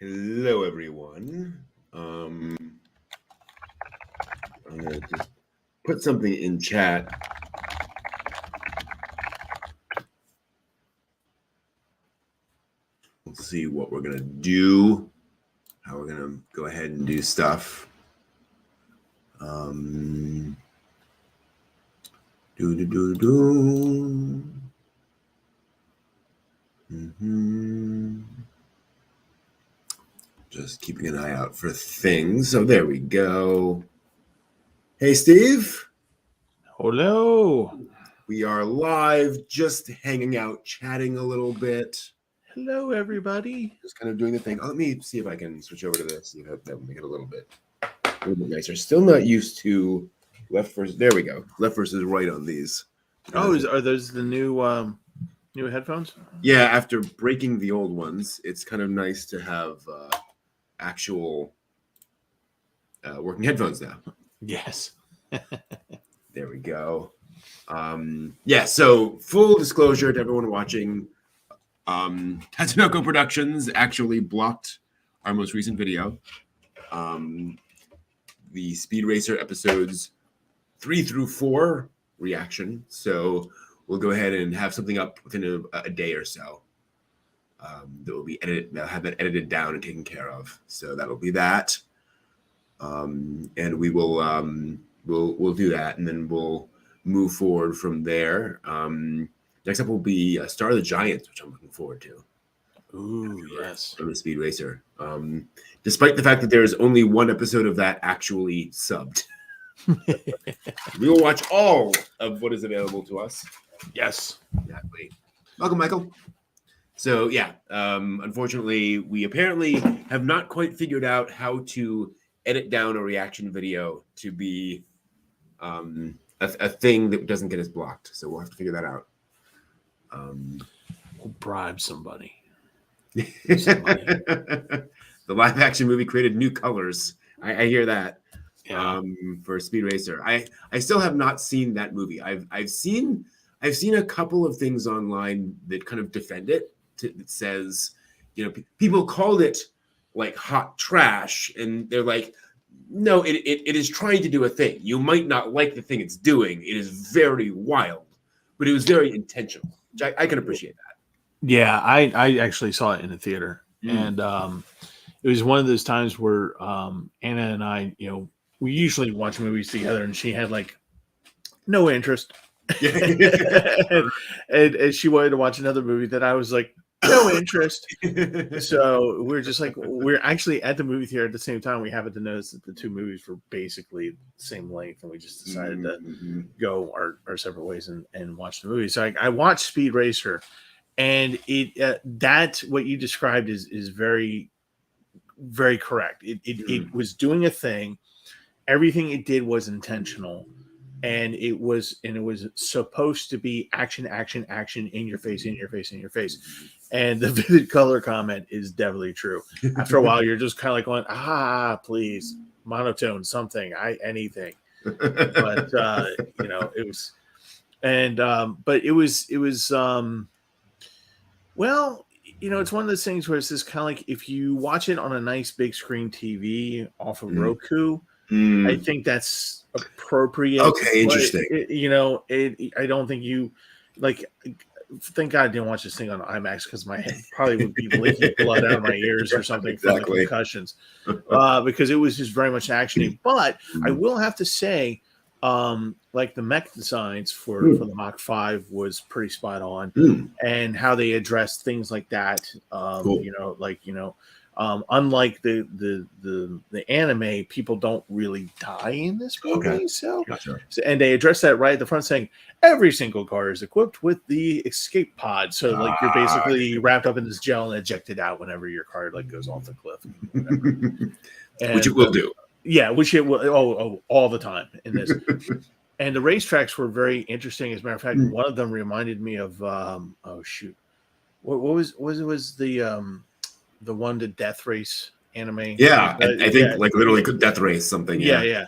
Hello, everyone. I'm gonna just put something in chat. Let's see what we're gonna do. How we're gonna go ahead and do stuff. Just keeping an eye out for things. So there we go. Hey, Steve. Hello. We are live, just hanging out, chatting a little bit. Hello, everybody. Just kind of doing the thing. Oh, let me see if I can switch over to this. See if that will make it a little bit nicer. Still not used to left versus. There we go. Left versus right on these. Oh, are those the new headphones? Yeah. After breaking the old ones, it's kind of nice to have actual working headphones now. Yes. There we go. Yeah. So full disclosure to everyone watching. Tatsunoko Productions actually blocked our most recent video. The Speed Racer episodes 3 through 4 reaction. So we'll go ahead and have something up within a day or so. That will be edited. They'll have that edited down and taken care of. So that'll be that. And we will we'll do that, and then we'll move forward from there. Next up will be Star of the Giants, which I'm looking forward to. Ooh, yes. From the Speed Racer. Despite the fact that there is only one episode of that actually subbed. We will watch all of what is available to us. Yes. Exactly. Welcome, Michael. So, yeah, unfortunately, we apparently have not quite figured out how to edit down a reaction video to be a thing that doesn't get us blocked. So we'll have to figure that out. We'll bribe somebody. The live action movie created new colors. I hear that. Yeah. For Speed Racer. I still have not seen that movie. I've seen a couple of things online that kind of defend it. That says, people called it like hot trash, and they're like, no, it is trying to do a thing. You might not like the thing it's doing. It is very wild, but it was very intentional. Which I can appreciate that. Yeah, I actually saw it in the theater, and it was one of those times where Anna and I, we usually watch movies together, and she had like no interest, and she wanted to watch another movie that I was like, no interest. So we're just like, we're actually at the movie theater at the same time. We happened to notice that the two movies were basically the same length, and we just decided to go our separate ways and watch the movie. So I watched Speed Racer, and that what you described is very, very correct. It was doing a thing. Everything it did was intentional. And it was supposed to be action in your face. And the vivid color comment is definitely true. After a while, you're just kind of like going, please, monotone, something, anything. But it was, and but it was well, it's one of those things where it's just kind of like if you watch it on a nice big screen TV off of Roku. I think that's appropriate. Okay, interesting. I don't think you like. Thank God I didn't watch this thing on IMAX because my head probably would be leaking blood out of my ears or something from the concussions. Because it was just very much actiony. But I will have to say, like the mech designs for the Mach 5 was pretty spot on, and how they addressed things like that. Cool. Unlike the anime, people don't really die in this movie. Okay. So, and they address that right at the front, saying every single car is equipped with the escape pod. So, like, you're basically wrapped up in this gel and ejected out whenever your car goes off the cliff, which it will do. Yeah, which it will. all the time in this. And the racetracks were very interesting. As a matter of fact, one of them reminded me of what was the one, the Death Race anime? Yeah, I think like literally Death Race something. Yeah.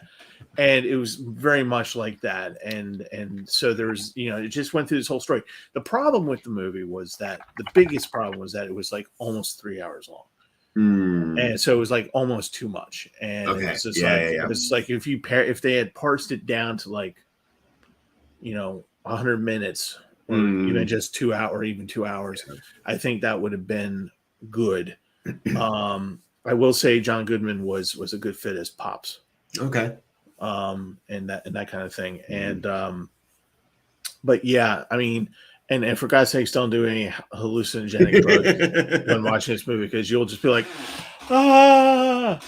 And it was very much like that. And so there's, it just went through this whole story. The problem with the movie was that the biggest problem was that it was like almost 3 hours long. and so it was like almost too much. And it Okay. was just Yeah, like yeah, yeah. it's like if they had parsed it down to like 100 minutes or even just 2 hours or even 2 hours, I think that would have been good. I will say John Goodman was a good fit as Pops. Okay. And that kind of thing. And but yeah, I mean, and for God's sakes, don't do any hallucinogenic drugs when watching this movie, because you'll just be like, ah.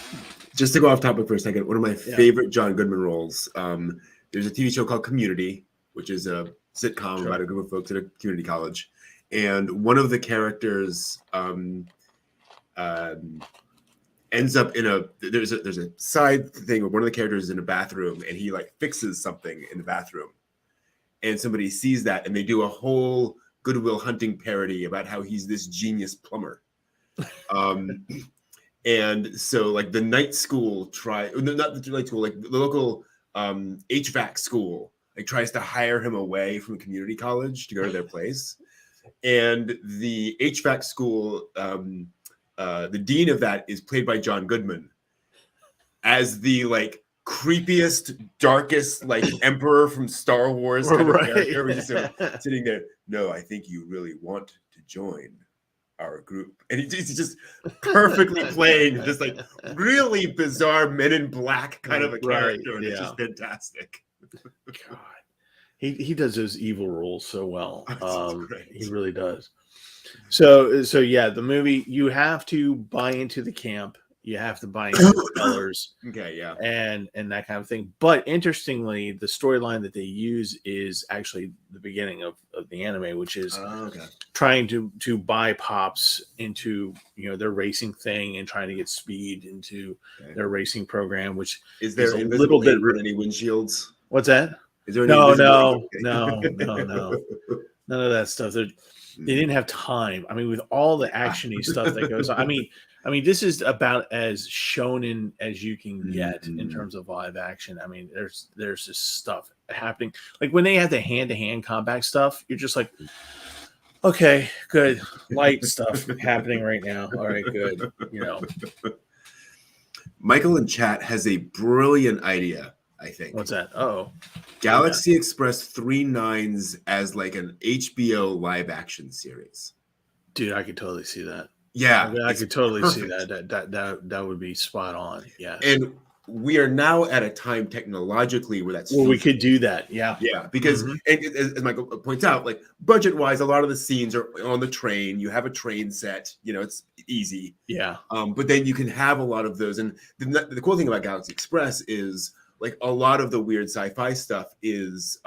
Just to go off topic for a second, one of my favorite John Goodman roles. There's a TV show called Community, which is a sitcom about a group of folks at a community college, and one of the characters ends up in there's a side thing where one of the characters is in a bathroom and he like fixes something in the bathroom, and somebody sees that and they do a whole Good Will Hunting parody about how he's this genius plumber. And so like the night school not the night school, like the local HVAC school like tries to hire him away from community college to go to their place, and the HVAC school the dean of that is played by John Goodman as the like creepiest, darkest like emperor from Star Wars kind of character. He's just sitting there. No, I think you really want to join our group, and he's just perfectly playing this like really bizarre Men in Black kind of a character, and it's just fantastic. God, he does those evil roles so well. He really does. So yeah, the movie, you have to buy into the camp, you have to buy into the colors, okay, yeah, and that kind of thing. But interestingly, the storyline that they use is actually the beginning of the anime, which is trying to buy Pops into their racing thing and trying to get Speed into their racing program. Which is there a little bit any windshields? What's that? Is there any no, none of that stuff. They didn't have time. I mean, with all the actiony stuff that goes on. I mean, this is about as shonen as you can get in terms of live action. I mean, there's this stuff happening. Like when they have the hand-to-hand combat stuff, you're just like, okay, good, light stuff happening right now. All right, good. Michael in chat has a brilliant idea. I think. What's that? Oh, Galaxy Express 39s as like an HBO live action series. Dude, I could totally see that. Yeah, I could totally see that. That would be spot on. Yeah. And we are now at a time technologically where that's we could do that. Yeah. Yeah, because and as Michael points out, like budget wise, a lot of the scenes are on the train. You have a train set, it's easy. Yeah. But then you can have a lot of those. And the cool thing about Galaxy Express is like a lot of the weird sci-fi stuff is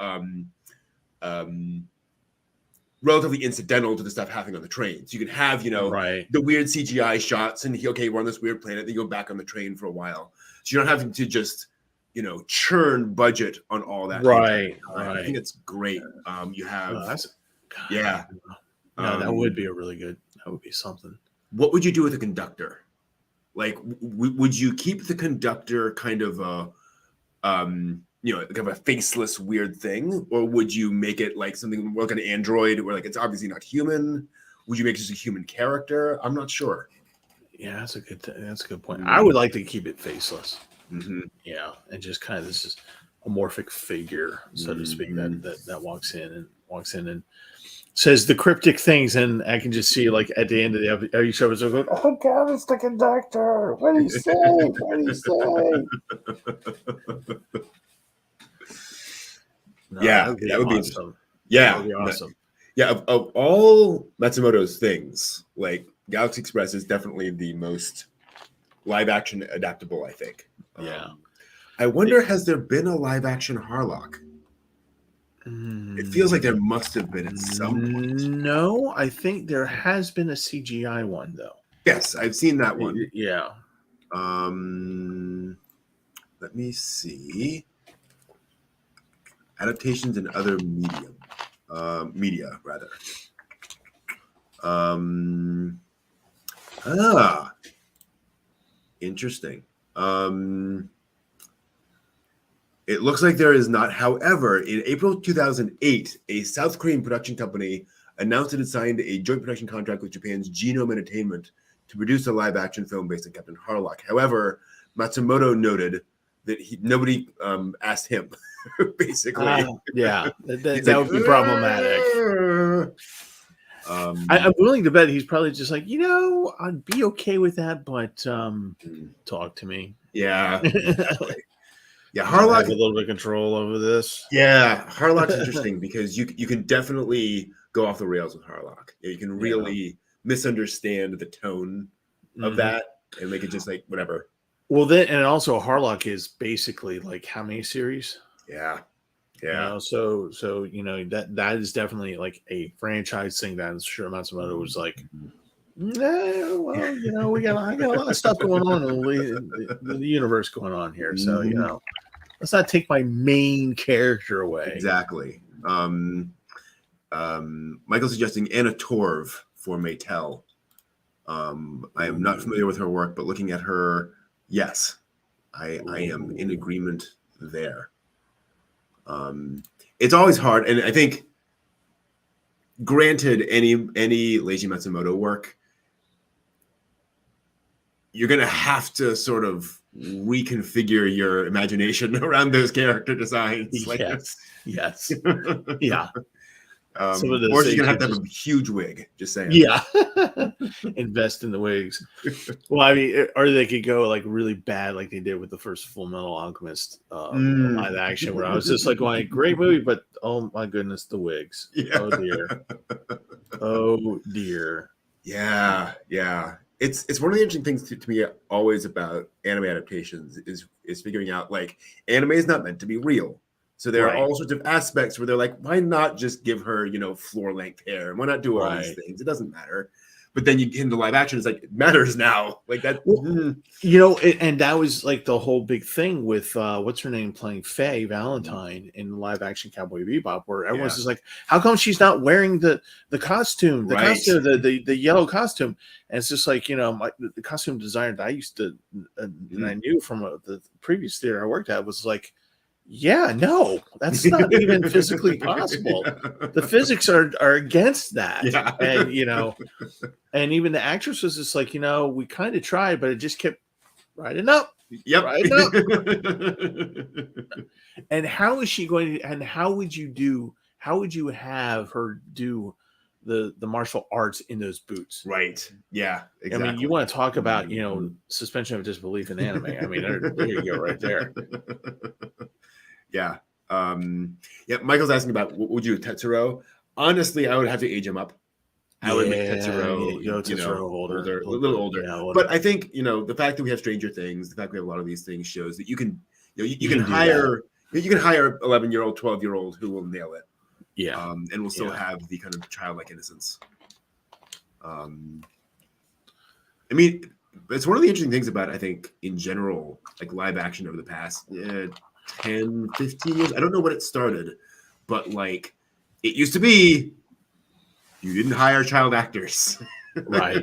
relatively incidental to the stuff happening on the train. So you can have, the weird CGI shots and we're on this weird planet, then you go back on the train for a while. So you're not having to just, churn budget on all that. Right. I think it's great. You have, that would be that would be something. What would you do with a conductor? Like, would you keep the conductor kind of kind of a faceless weird thing, or would you make it like something more like an android where like it's obviously not human? Would you make it just a human character? I'm not sure. Yeah, that's a good point. I would like to keep it faceless. Yeah, and just kind of this amorphic figure, so to speak, that walks in and says the cryptic things, and I can just see like at the end of the show, it's like, oh God, it's the conductor. What do you say? What do you say? No, that would be awesome. Yeah, that would be awesome. Yeah, of all Matsumoto's things, like Galaxy Express is definitely the most live action adaptable, I think. Yeah. I wonder, has there been a live action Harlock? It feels like there must have been at some point. No, I think there has been a CGI one though. Yes, I've seen that one. Yeah. Let me see. Adaptations in other media rather. Interesting. It looks like there is not. However, in April 2008, a South Korean production company announced it had signed a joint production contract with Japan's Genome Entertainment to produce a live-action film based on Captain Harlock. However, Matsumoto noted that nobody asked him, basically. Yeah, that like, would be problematic. I'm willing to bet he's probably just like, I'd be okay with that, but talk to me. Yeah. Yeah, I Harlock have a little bit of control over this. Yeah, Harlock's interesting because you can definitely go off the rails with Harlock. You can really misunderstand the tone of that and make it just like whatever. Well, then, and also Harlock is basically like how many series? Yeah. So that is definitely like a franchise thing that I'm sure Matsumoto was like, no, well, I got a lot of stuff going on in the universe going on here. So, let's not take my main character away. Exactly. Michael's suggesting Anna Torv for Maytel. I am not familiar with her work, but looking at her, yes, I am in agreement there. It's always hard, and I think, granted, any Leiji Matsumoto work, you're going to have to sort of reconfigure your imagination around those character designs. Yes. Yeah. Or she's going to have a huge wig, just saying. Yeah. Invest in the wigs. Well, I mean, or they could go like really bad like they did with the first Full Metal Alchemist live action, where I was just like going, great movie, but oh my goodness, the wigs. Yeah. Oh dear. Yeah. It's one of the interesting things to me always about anime adaptations is figuring out, like, anime is not meant to be real. So there are all sorts of aspects where they're like, why not just give her, floor length hair? And why not do all these things? It doesn't matter. But then you get into live action, it's like, it matters now. Like that. And that was like the whole big thing with what's her name playing Faye Valentine in live action Cowboy Bebop, where everyone's just like, how come she's not wearing the costume, the yellow costume? And it's just like, the costume designer that I used to, and I knew from the previous theater I worked at was like, yeah, no, that's not even physically possible. The physics are against that. Yeah. And, and even the actress was just like, we kind of tried, but it just kept riding up. Yep. Riding up. And how is she going to, and how would you have her do the martial arts in those boots? Right. Yeah. Exactly. I mean, you want to talk about, suspension of disbelief in anime. I mean, there you go right there. Yeah. Michael's asking about what would you do, Tetsuro? Honestly, I would have to age him up. I would make Tetsuro, older, a little older. Yeah, but I think, the fact that we have Stranger Things, the fact we have a lot of these things shows that you can hire 11-year-old, 12-year-old who will nail it. Yeah. And will still have the kind of childlike innocence. I mean, it's one of the interesting things about, I think, in general, like live action over the past 10, 15 years. I don't know when it started, but like it used to be, you didn't hire child actors. Right.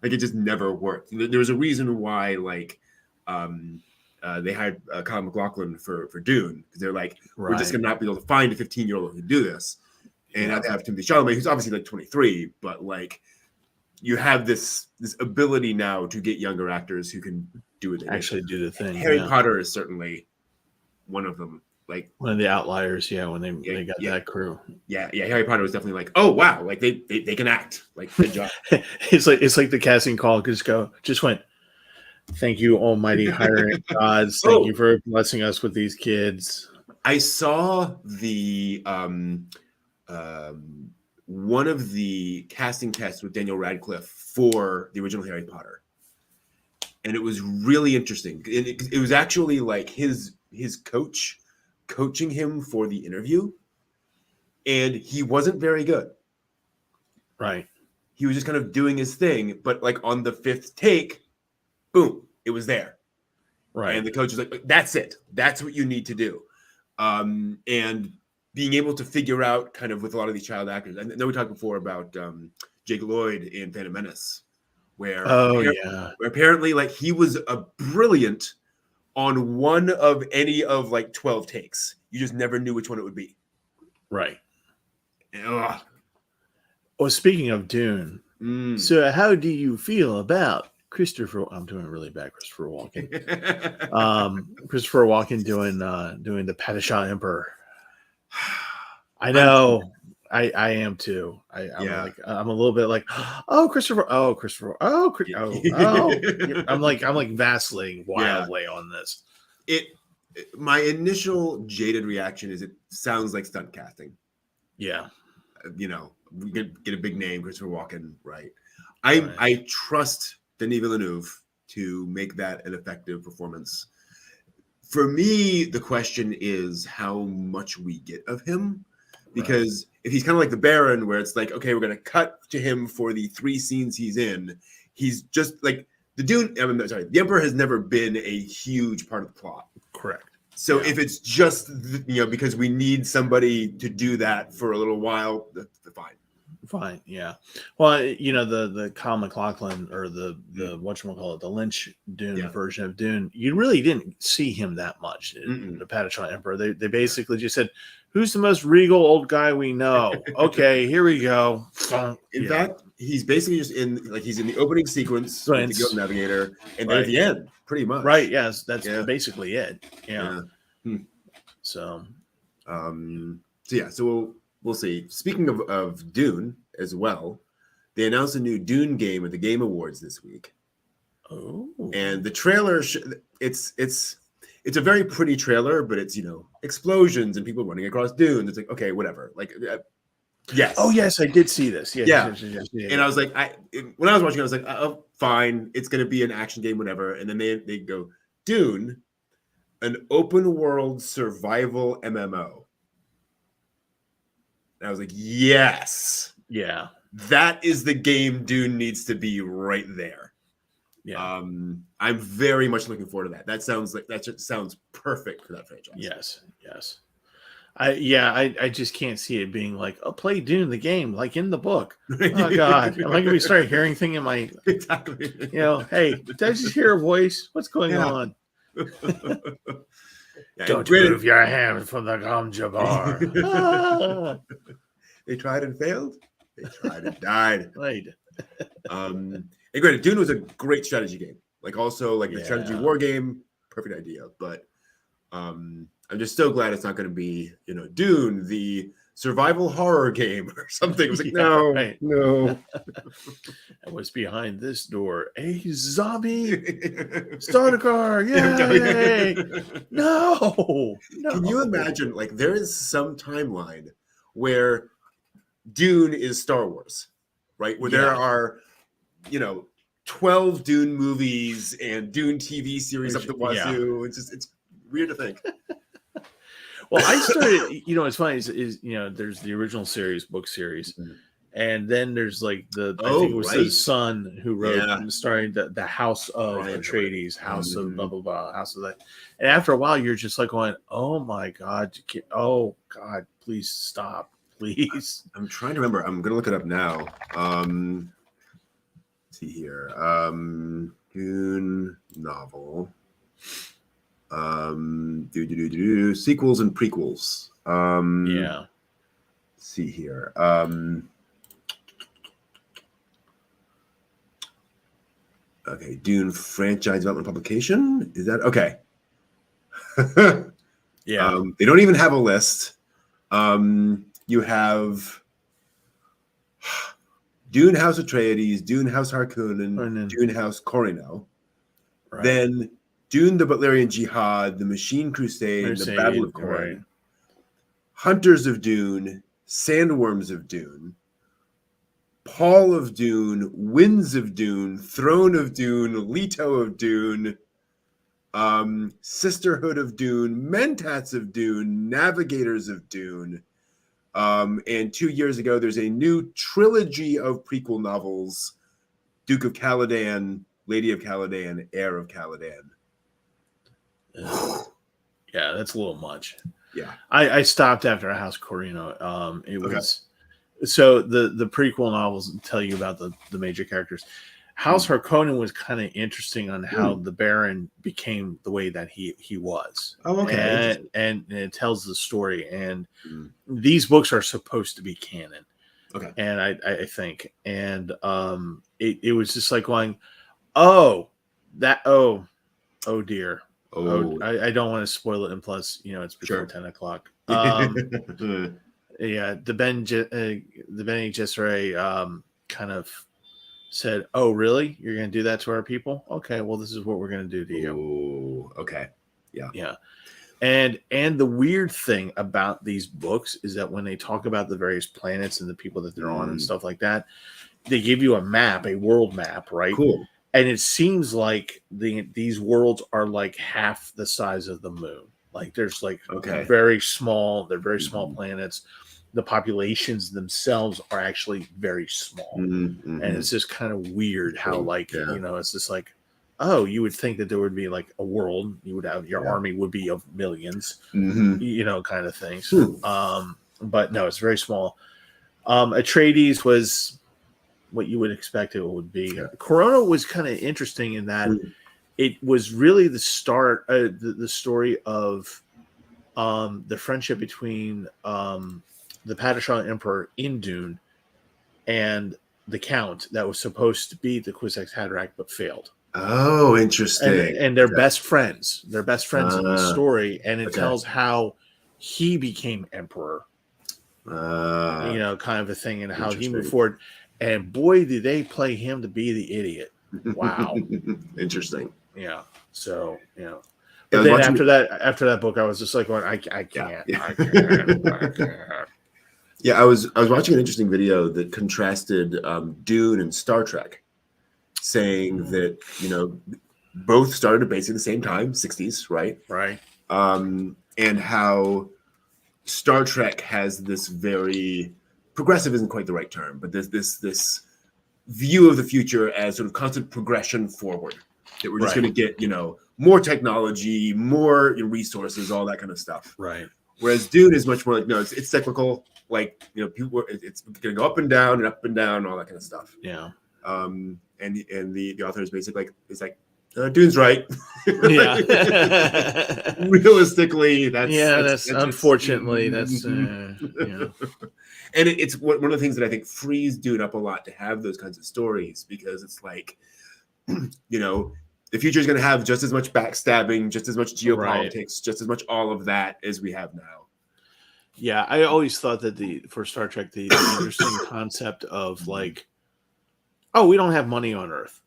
Like it just never worked. There was a reason why, like, they hired Kyle MacLachlan for Dune, because they're like, we're just gonna not be able to find a 15-year-old who can do this. And now they have Timothée Chalamet, who's obviously like 23, but like you have this ability now to get younger actors who can do it. Actually do the thing. Harry Potter is certainly one of them. Like one of the outliers, when they got that crew. Yeah, Harry Potter was definitely like, oh wow, like they can act. Like, good job. It's like the casting call just went, thank you, almighty hiring gods. Thank you for blessing us with these kids. I saw the one of the casting tests with Daniel Radcliffe for the original Harry Potter, and it was really interesting. It was actually like his coach coaching him for the interview, and he wasn't very good. Right. He was just kind of doing his thing, but like on the 5th take, boom, it was there. Right. And the coach was like, that's it. That's what you need to do. And being able to figure out kind of with a lot of these child actors. I know we talked before about Jake Lloyd in Phantom Menace, where apparently like he was a brilliant on one of any of like 12 takes. You just never knew which one it would be. Right. Ugh. Well, speaking of Dune, So how do you feel about Christopher? I'm doing really bad, Christopher Walken. Christopher Walken doing the Padishah Emperor. I know. I am too. I'm a little bit like, oh Christopher, I'm like vacillating wildly on this. My initial jaded reaction is it sounds like stunt casting. Yeah. We get a big name, Christopher Walken, right? I trust Denis Villeneuve to make that an effective performance. For me, the question is how much we get of him, because if he's kind of like the Baron, where it's like, okay, we're going to cut to him for the 3 scenes he's in, he's just like the Emperor has never been a huge part of the plot. Correct. So if it's just, because we need somebody to do that for a little while, that's fine. Fine, yeah. Well, the Kyle MacLachlan or the whatchamacallit, the Lynch Dune version of Dune, you really didn't see him that much in the Padishah Emperor. They basically just said, who's the most regal old guy we know? Okay, here we go. In fact, he's basically just he's in the opening sequence with the Guild Navigator, and then at the end, pretty much. Right, yes, that's basically it. Yeah. So we'll see. Speaking of Dune as well, they announced a new Dune game at the Game Awards this week. Oh. And the trailer, it's a very pretty trailer, but it's, explosions and people running across dunes. It's like, okay, whatever. Yes. Oh, yes, I did see this. Yes. And I was like, when I was watching, I was like, oh, fine. It's going to be an action game, whatever. And then they go, Dune, an open world survival MMO. And I was like, yes. Yeah. That is the game Dune needs to be right there. Yeah. I'm very much looking forward to that. That just sounds perfect for that franchise. Yes. I just can't see it being like, oh, play Dune the game, like in the book. Oh God. Am I gonna start hearing things in my exactly? Hey, did I just hear a voice? What's going on? Don't move your hand from the Gom Jabbar. They tried and failed. They tried and died. Right. And granted, Dune was a great strategy game. The strategy war game, perfect idea. But I'm just so glad it's not going to be, Dune, the survival horror game or something. It was like, no. And what's behind this door? A zombie? Start a car. Yay! No. Can you imagine, there is some timeline where Dune is Star Wars, right? Where there are, 12 Dune movies and Dune TV series up the wazoo. It's weird to think. Well, I started, it's funny is there's the original series, book series, and then there's I think it was his son who wrote, starring the House of Atreides, House of blah blah blah, House of that. And after a while, you're just like going, oh my God, oh God, please stop, please. I'm trying to remember. I'm gonna look it up now. Let's see here, Dune novel. Sequels and prequels. Let's see here. Okay, Dune franchise development publication. Is that okay? They don't even have a list. You have Dune House Atreides, Dune House Harkonnen, Dune House Corino. Right. Then Dune the Butlerian Jihad, the Machine Crusade, the Battle of Corrin, Hunters of Dune, Sandworms of Dune, Paul of Dune, Winds of Dune, Throne of Dune, Leto of Dune, Sisterhood of Dune, Mentats of Dune, Navigators of Dune. And 2 years ago, there's a new trilogy of prequel novels, Duke of Caladan, Lady of Caladan, Heir of Caladan. Yeah, that's a little much. Yeah, I stopped after House Corino. It was so the prequel novels tell you about the major characters. House Harkonnen was kind of interesting on how the Baron became the way that he was. Oh, okay. And it tells the story. And these books are supposed to be canon. Okay. And I think, and it was just like going, oh, oh dear. Oh, I don't want to spoil it, and plus, it's before sure. 10 o'clock. Mm. Yeah, the Bene Gesserit kind of said, "Oh, really? You're going to do that to our people? Okay, well, this is what we're going to do to you." Oh, okay. Yeah. Yeah, and the weird thing about these books is that when they talk about the various planets and the people that they're on and stuff like that, they give you a map, a world map, right? Cool. And it seems like these worlds are like half the size of the moon. Like there's like Okay. very small, they're very small Mhm. planets. The populations themselves are actually very small. Mhm. And it's just kind of weird how like, Yeah. it's just like, oh, you would think that there would be like a world, you would have your Yeah. army would be of millions, Mhm. kind of things. Hmm. But no, it's very small. Atreides was what you would expect it would be. Yeah. Corona was kind of interesting in that it was really the start, the story of the friendship between the Padishah Emperor in Dune and the Count that was supposed to be the Kwisatz Haderach but failed. Oh, interesting. And they're best friends. They're best friends in the story, and it okay. tells how he became emperor. Uh, Kind of a thing, and how he moved forward. And boy, did they play him to be the idiot! Wow, interesting. Yeah. So I but was then watching- after that book, I was just like, going, I can't. Yeah. I can't. Yeah, I was watching an interesting video that contrasted Dune and Star Trek, saying that both started at basically the same time, 60s, right? Right. And how Star Trek has this very progressive isn't quite the right term, but this view of the future as sort of constant progression forward. That we're just going to get more technology, more resources, all that kind of stuff. Right. Whereas Dune is much more like it's cyclical. Like people, it's going to go up and down, all that kind of stuff. Yeah. And the author is basically like Dune's right. Yeah. Realistically, that's unfortunately that's yeah. And it's one of the things that I think frees Dune up a lot to have those kinds of stories, because it's like the future is going to have just as much backstabbing, just as much geopolitics, just as much all of that as we have now. Yeah, I always thought that for Star Trek, the interesting concept of like, oh, we don't have money on Earth.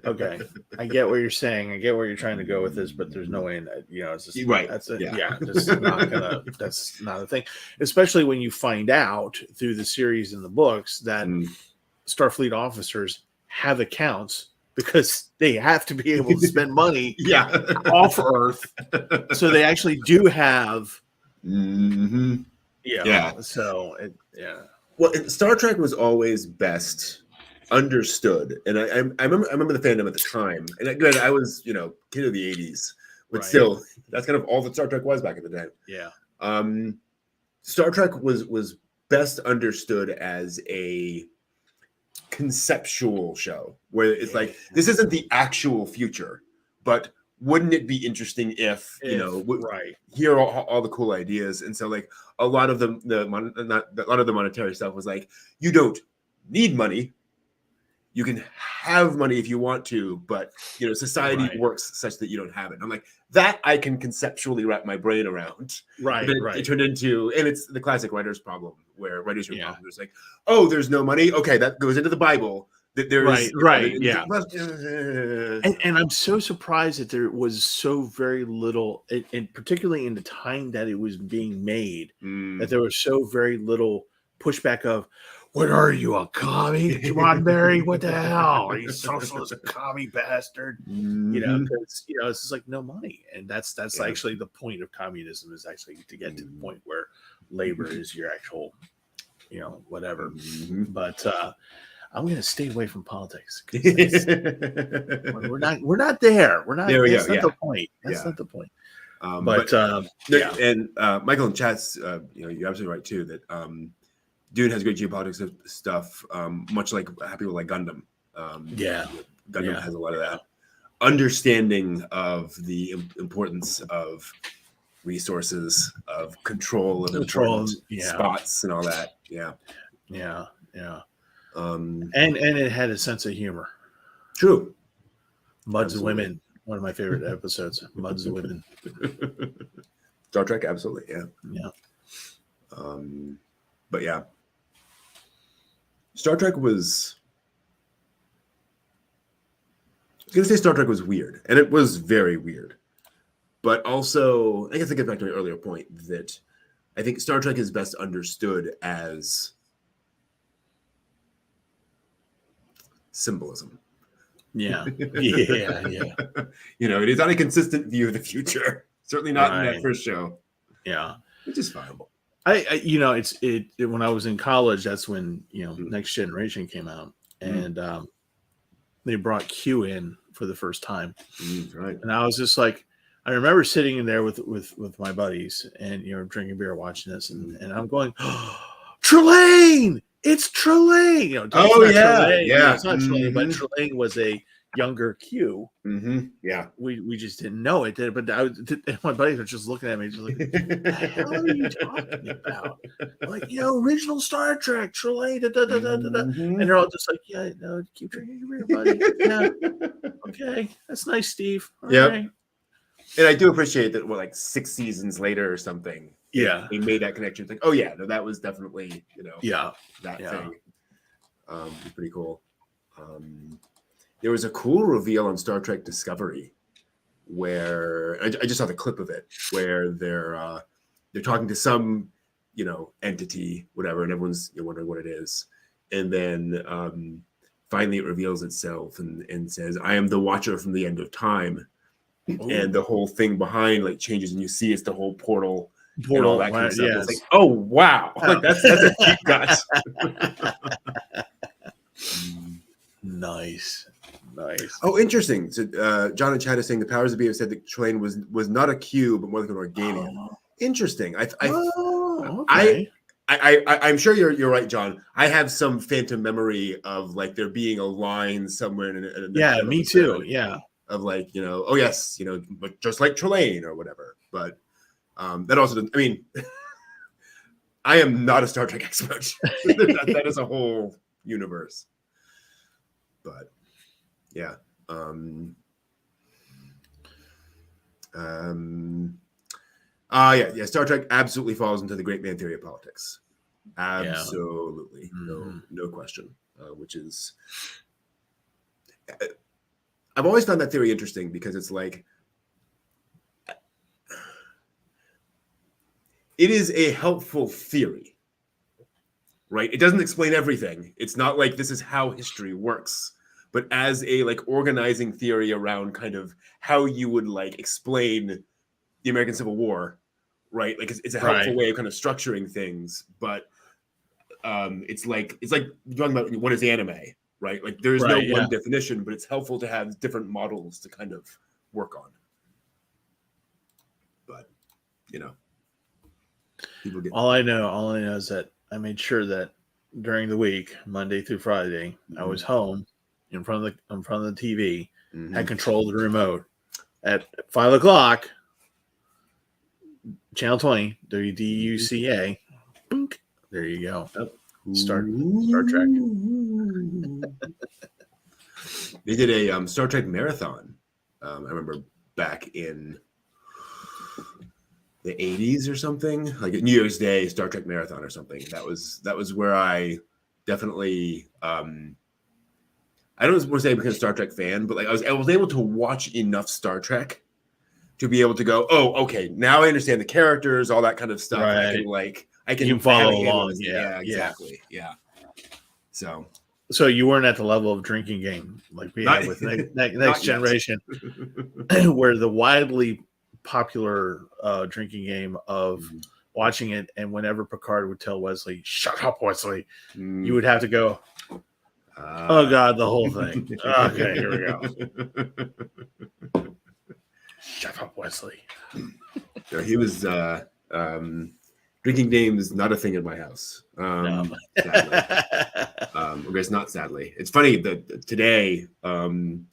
Okay, I get what you're saying. I get where you're trying to go with this, but there's no way in that. It's just right. That's it. Yeah, that's not a thing. Especially when you find out through the series and the books that Starfleet officers have accounts because they have to be able to spend money off Earth. So they actually do have so well, Star Trek was always best understood, and I remember the fandom at the time, and I was kid of the 80s, but still that's kind of all that Star Trek was back in the day. Star Trek was best understood as a conceptual show where it's like, this isn't the actual future, but wouldn't it be interesting if here are all the cool ideas. And so like a lot of the monetary stuff was like, you don't need money, you can have money if you want to, but society works such that you don't have it. And I'm like, that I can conceptually wrap my brain around. Right. It turned into, and it's the classic writer's problem, where writers are problem. It's like, oh, there's no money. Okay, that goes into the Bible. That there is and I'm so surprised that there was so very little, and particularly in the time that it was being made, that there was so very little pushback of, what are you, a commie, Roddenberry? What the hell? Are you socialist commie bastard? Because it's just like no money, and that's actually the point of communism, is actually to get to the point where labor is your actual, whatever. But I'm going to stay away from politics. We're not there. We're not. There we that's go. Not the point. That's not the point. And Michael and Chats, you're absolutely right too, that Dune has great geopolitics stuff, much like people like Gundam. Gundam has a lot of that understanding of the importance of resources of control of Control, important yeah. spots and all that. Yeah. Yeah. Um, And it had a sense of humor. True. Mud's Absolutely. Women, one of my favorite episodes. Mud's Women. Star Trek, absolutely, yeah. Yeah. But yeah, Star Trek was. I was gonna say Star Trek was weird, and it was very weird. But also, I guess I get back to my earlier point that I think Star Trek is best understood as symbolism. Yeah. Yeah. You know, it is not a consistent view of the future. Certainly not in Right. that first show, Yeah. which is fine. I it when I was in college, that's when, Mhm. Next Generation came out, Mhm. and they brought Q in for the first time. Right. And I was just like, I remember sitting in there with my buddies and drinking beer, watching this, and I'm going, Trelane, it's Trelane. It's not Trelane, yeah. it's not Trelane, but Trelane was a younger Q. Yeah. We just didn't know it, but my buddies were just looking at me, just like, what the hell are you talking about? I'm like, original Star Trek, Trelane, and they're all just like, yeah, no, keep drinking your beer, buddy. Yeah, okay, that's nice, Steve. All Yep. right. And I do appreciate that. Like 6 seasons later or something, Yeah, they made that connection. It's like, oh yeah, no, that was definitely yeah, that yeah. thing. Pretty cool. There was a cool reveal on Star Trek Discovery where I just saw the clip of it, where they're talking to some entity, whatever, and everyone's wondering what it is, and then finally it reveals itself and says, "I am the Watcher from the end of time." Ooh. And the whole thing behind like changes, and you see it's the whole portal and all that kind of stuff. Yes. It's like, oh wow, like that's a deep cut. Nice. Oh, interesting. So John and Chad is saying the powers that be have said that Trelane was not a Q, but more like an Organian. Oh. Interesting. Okay. I'm sure you're right, John. I have some phantom memory of like there being a line somewhere in a Me too. Yeah. Of like, oh yes, but just like Trelane or whatever. But that also doesn't, I mean, I am not a Star Trek expert. that is a whole universe. But yeah. Yeah. Star Trek absolutely falls into the great man theory of politics. Absolutely. Yeah. No question. Which is I've always found that theory interesting because it's like it is a helpful theory, right? It doesn't explain everything. It's not like this is how history works, but as a like organizing theory around kind of how you would like explain the American Civil War, right? Like it's a helpful way of kind of structuring things, but it's like you're talking about what is anime, right? Like there's no one definition, but it's helpful to have different models to kind of work on. But people get all I know is that I made sure that during the week, Monday through Friday, I was home in front of the TV, had control of the remote. At 5 o'clock, Channel 20, WDUCA. Boink, there you go. Star Trek. They did a Star Trek marathon. I remember back in the 80s or something, like New Year's Day Star Trek marathon or something. That was where I definitely I don't want to say I became a Star Trek fan, but like I was able to watch enough Star Trek to be able to go, oh, okay, now I understand the characters, all that kind of stuff. Right. I can you follow along. Yeah, exactly. Yeah. So you weren't at the level of drinking game like we have with Next Generation, where the widely popular drinking game of watching it, and whenever Picard would tell Wesley, "Shut up, Wesley," you would have to go, "Oh God, the whole thing." Okay, here we go. Shut up, Wesley. So he was drinking game is not a thing in my house. Sadly. I guess not sadly. It's funny that today I've been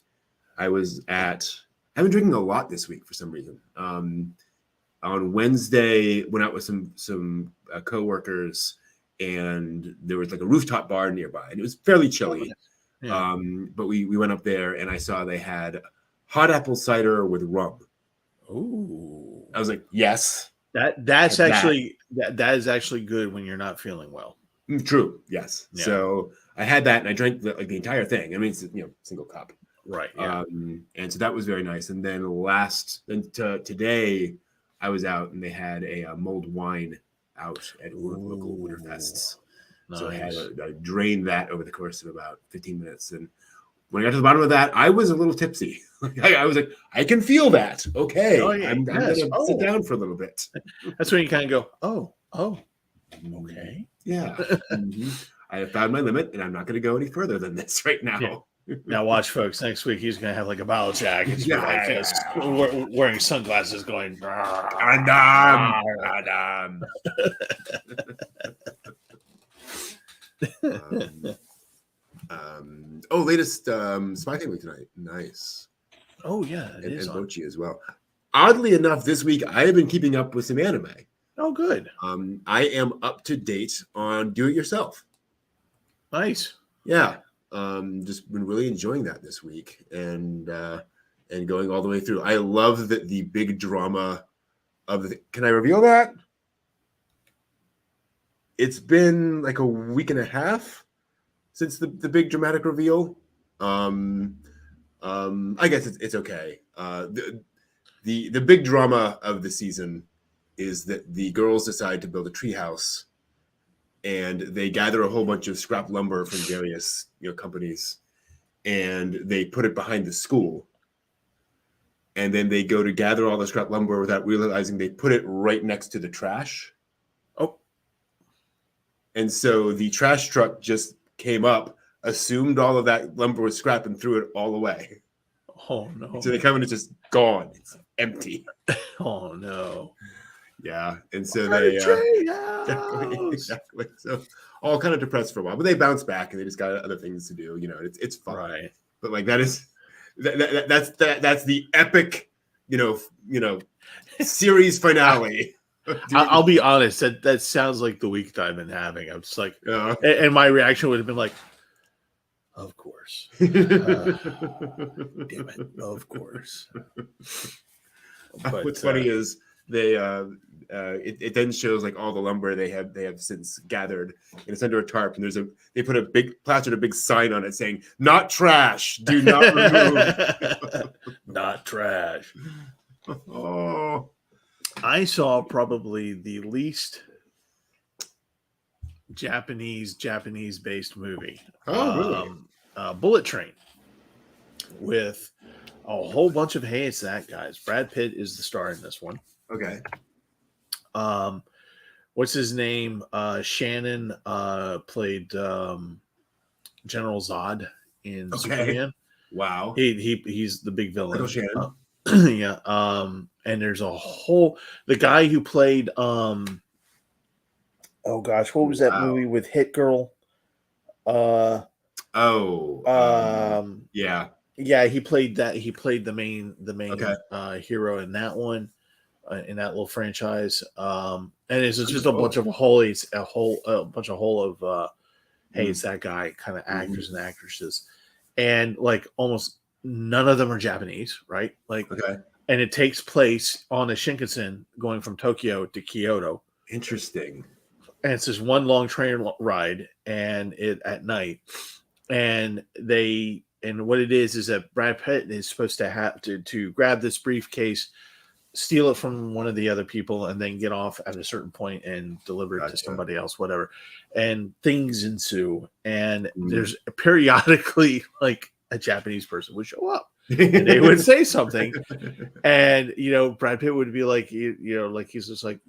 drinking a lot this week for some reason. on Wednesday, went out with some coworkers, and there was like a rooftop bar nearby, and it was fairly chilly. Yeah. But we went up there, and I saw they had hot apple cider with rum. Ooh. I was like, yes, That's that. actually that is actually good when you're not feeling well. True. Yes. Yeah. So I had that, and I drank the entire thing. I mean, it's single cup. Right. Yeah. And so that was very nice. And then today, I was out, and they had a mulled wine out at one of the local Winterfests. Nice. So I drained that over the course of about 15 minutes. And when I got to the bottom of that, I was a little tipsy. I was like, I can feel that. Okay. Oh, yeah. I'm going to sit down for a little bit. That's when you kind of go, oh, okay. Yeah. I have found my limit, and I'm not going to go any further than this right now. Yeah. Now watch, folks. Next week he's gonna have like a bottle jacket, wearing sunglasses, going. Latest Spy Family tonight. Nice. Oh yeah, it is and Mochi as well. Oddly enough, this week I have been keeping up with some anime. Oh, good. I am up to date on Do It Yourself. Nice. Yeah. Just been really enjoying that this week, and going all the way through. I love the big drama of the. Can I reveal that? It's been like a week and a half since the big dramatic reveal. I guess it's okay. The big drama of the season is that the girls decide to build a treehouse, and they gather a whole bunch of scrap lumber from various companies, and they put it behind the school. And then they go to gather all the scrap lumber without realizing they put it right next to the trash. Oh. And so the trash truck just came up, assumed all of that lumber was scrap, and threw it all away. Oh no. So they come in, it's just gone. It's empty. Oh no. Yeah. And so they exactly. So all kind of depressed for a while, but they bounce back, and they just got other things to do. It's fun. Right. But like that's the epic, series finale. I'll be honest. That sounds like the week that I've been having. I'm just like, and my reaction would have been like, of course. Damn it. Of course. But, what's funny is they it then shows like all the lumber they have since gathered, and it's under a tarp, and they put a big sign on it saying "Not trash, do not remove." Not trash. Oh, I saw probably the least Japanese based movie. Oh, really? Bullet Train, with a whole bunch of it's that guys. Brad Pitt is the star in this one. Okay. What's his name? Shannon played General Zod in Superman. Wow. He's the big villain. Shannon. Yeah. And there's the guy who played oh gosh, what was that movie with Hit Girl? Yeah. Yeah, he played that. He played the main hero in that one, in that little franchise. And it's just a bunch of it's that guy kind of actors and actresses, and like almost none of them are Japanese, right? Like, and it takes place on the Shinkansen going from Tokyo to Kyoto. Interesting. And it's this one long train ride, and it at night, and what it is that Brad Pitt is supposed to have to grab this briefcase, steal it from one of the other people, and then get off at a certain point and deliver it to somebody else, whatever. And things ensue. And there's periodically like a Japanese person would show up and they would say something. And, Brad Pitt would be like, like he's just like,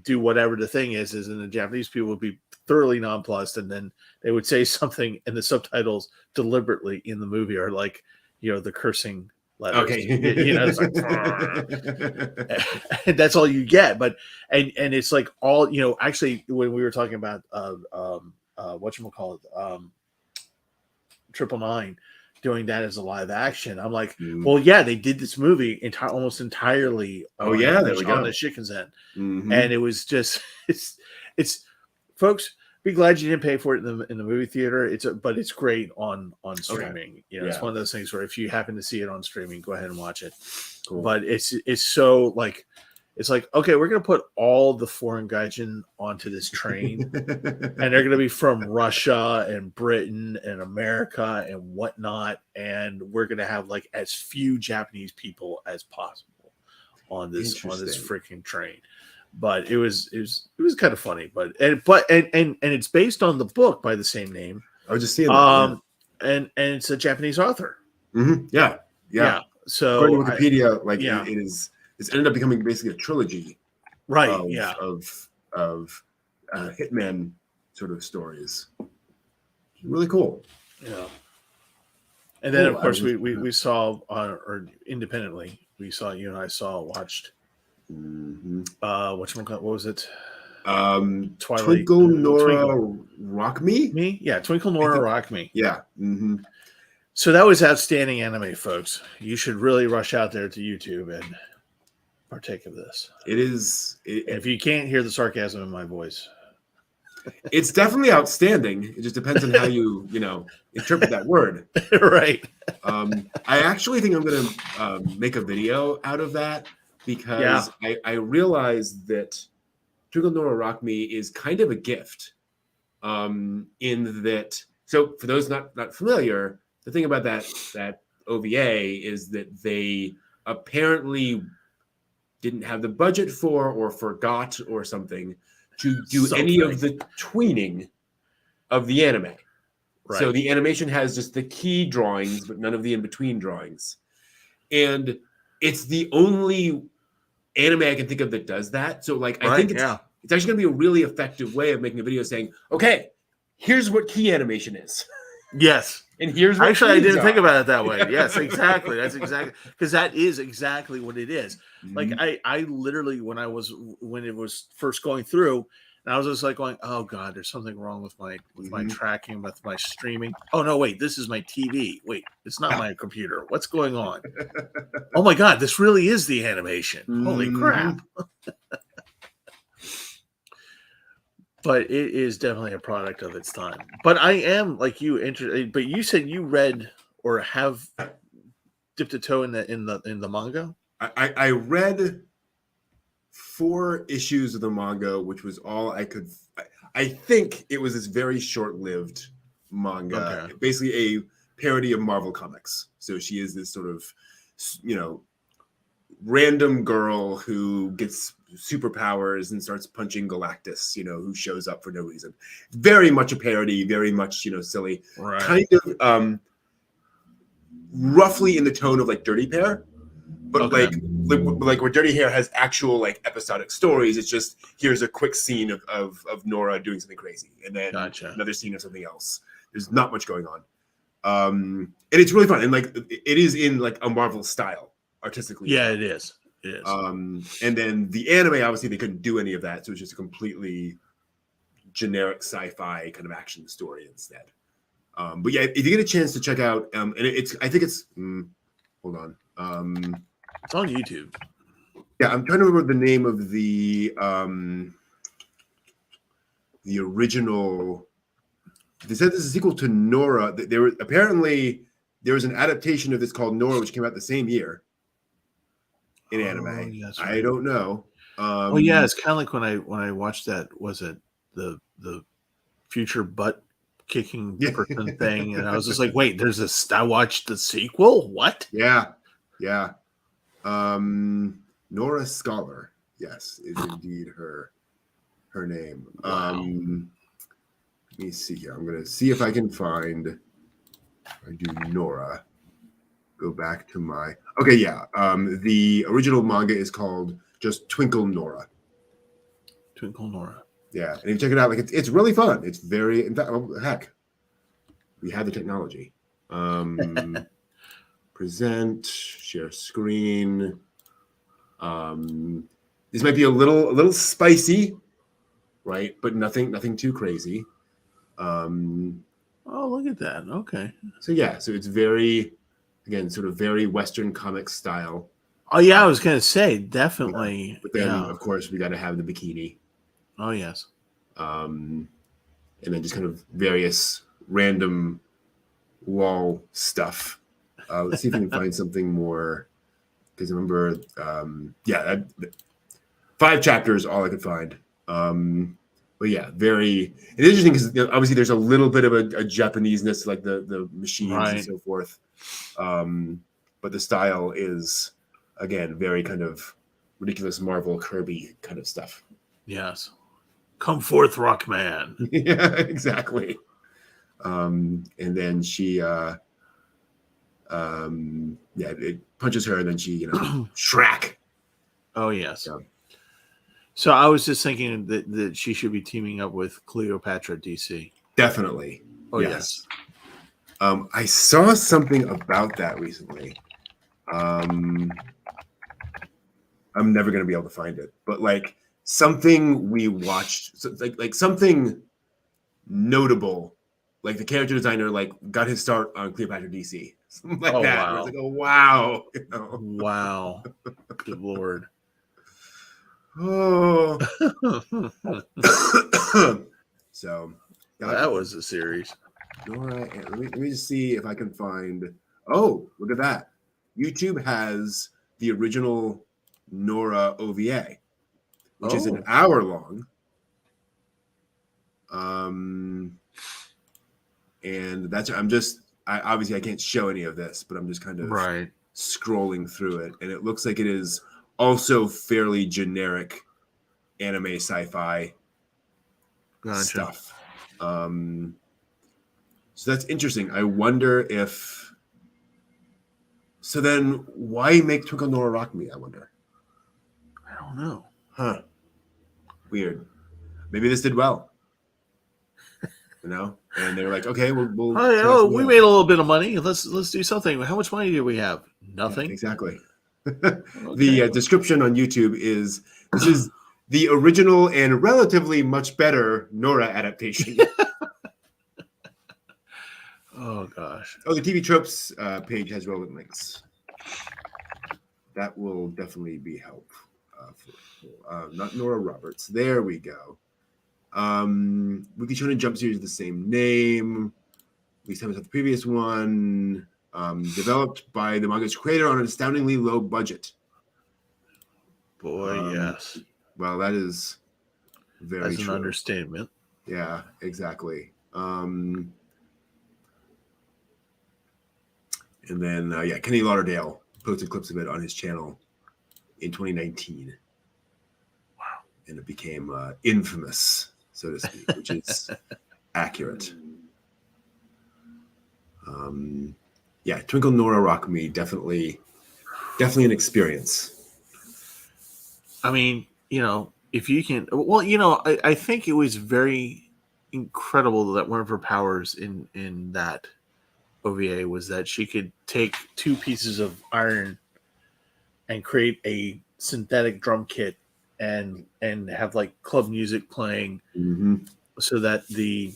do whatever the thing is, and the Japanese people would be thoroughly nonplussed, and then they would say something, and the subtitles deliberately in the movie are like, the cursing letters. Okay. It's like, and that's all you get. But and it's like all, actually when we were talking about whatchamacallit, 999 doing that as a live action. I'm like, Mm. well, yeah, they did this movie almost entirely. Oh, yeah, there we on go. the Shikansen, Mhm. and it was just it's folks. Be glad you didn't pay for it in the movie theater. But it's great on streaming. You know, it's Yeah. one of those things where if you happen to see it on streaming, go ahead and watch it. Cool. But it's so like, it's like, okay, we're gonna put all the foreign gaijin onto this train, and they're gonna be from Russia and Britain and America and whatnot, and we're gonna have like as few Japanese people as possible on this Interesting. freaking train. But it was kind of funny, but it's based on the book by the same name. I was just seeing that. And it's a Japanese author. Yeah. So according to Wikipedia, it's ended up becoming basically a trilogy, right? of hitman sort of stories. Really cool. Yeah. And then, Cool. of course, we saw, or independently, we saw, you and I watched. What was it? Twilight. Twinkle Nora Rock Me? Yeah, Twinkle Nora Rock Me. Yeah. Mm-hmm. So that was outstanding anime, folks. You should really rush out there to YouTube and partake of this. It is. If you can't hear the sarcasm in my voice, it's definitely outstanding. It just depends on how you interpret that word. Right. I actually think I'm going to make a video out of that. Because I realized that Twinkle Nora Rock Me is kind of a gift, in that. So for those not familiar, the thing about that OVA is that they apparently didn't have the budget for, or forgot, or something to do any of the tweening of the anime. Right. So the animation has just the key drawings, but none of the in-between drawings, and it's the only anime I can think of that does that. So I think it's actually going to be a really effective way of making a video saying, okay, here's what key animation is. Yes. And here's what I didn't think about it that way. Yes, exactly. That's exactly, because that is exactly what it is. Mm-hmm. Like I literally, when it was first going through, and I was just like going, oh God, there's something wrong with my tracking, with my streaming. Oh no, wait, this is my TV. Wait, it's not my computer. What's going on? Oh my God, this really is the animation. Holy crap. But it is definitely a product of its time. But I am like you interested. But you said you read or have dipped a toe in the manga. I read 4 issues of the manga, which was all I could. I think it was this very short-lived manga, basically a parody of Marvel Comics. So she is this sort of, random girl who gets superpowers and starts punching Galactus, who shows up for no reason. Very much a parody, very much, silly. Right. Kind of roughly in the tone of like Dirty Pair. But like where Dirty Hair has actual episodic stories, it's just here's a quick scene of Nora doing something crazy, and then another scene of something else. There's not much going on, and it's really fun. And it is in a Marvel style artistically. Yeah, it is. It is. And then the anime, obviously, they couldn't do any of that, so it's just a completely generic sci-fi kind of action story instead. But yeah, if you get a chance to check out, and I think it's hold on. It's on YouTube. Yeah, I'm trying to remember the name of the original. They said this is a sequel to Nora. There was an adaptation of this called Nora, which came out the same year in anime. Yes, right. I don't know. It's kind of like when I watched that. Was it the future butt kicking person thing? And I was just like, wait, there's this. I watched the sequel. What? Yeah. Nora Scholar, yes, is indeed her name. Wow. Let me see here. I'm gonna see if I can find. I do Nora. Go back to my. Okay, yeah. The original manga is called just Twinkle Nora. Twinkle Nora. Yeah, and if you check it out, it's really fun. It's very. In fact, heck, we have the technology. Present, share screen. This might be a little spicy, right? But nothing too crazy. Oh, Oh, look at that. Okay. So yeah, so it's very, again, sort of very Western comic style. Oh yeah, I was gonna say definitely. But then, Yeah. of course, we got to have the bikini, Oh yes. and then just kind of various random wall stuff. Let's see if we can find something more. Because I remember, that 5 chapters, all I could find. But yeah, very. It's interesting because obviously there's a little bit of a Japanese-ness, like the machines and Right. so forth. But the style is, again, very kind of ridiculous Marvel Kirby kind of stuff. Yes. Come forth, Rockman. Yeah, exactly. And then she, it punches her, and then she, Shrek. Oh yes. Yeah. So I was just thinking that she should be teaming up with Cleopatra DC. Definitely. Oh yes. I saw something about that recently. I'm never gonna be able to find it, but like something we watched, so like something notable, like the character designer like got his start on Cleopatra DC, something like that. Wow. Where it's like, oh wow, Wow. Good Lord. Oh. So that was a series. Nora, let me just see if I can find. Oh, look at that! YouTube has the original Nora OVA, which is an hour long. And that's obviously I can't show any of this, but I'm just kind of scrolling through it, and it looks like it is also fairly generic anime sci-fi stuff. So that's interesting. I wonder if. So then, why make Twinkle Nora Rock Me? I wonder. I don't know. Huh. Weird. Maybe this did well. And they're like, okay, we'll we made a little bit of money. Let's do something. How much money do we have? Nothing. Yeah, exactly. The description on YouTube is this is the original and relatively much better Nora adaptation. Oh gosh. Oh, the TV Tropes page has relevant links. That will definitely be helpful. Not Nora Roberts. There we go. Weekly Shonen Jump series of the same name. At least time as the previous one. Developed by the manga's creator on an astoundingly low budget. Boy, yes. Well, that is very true. An understatement. Yeah, exactly. And then, Kenny Lauderdale posted clips of it on his channel in 2019. Wow. And it became infamous, so to speak, which is accurate. Twinkle Nora Rock Me, definitely an experience. I mean, if you can, I think it was very incredible that one of her powers in that OVA was that she could take 2 pieces of iron and create a synthetic drum kit and have like club music playing, so that the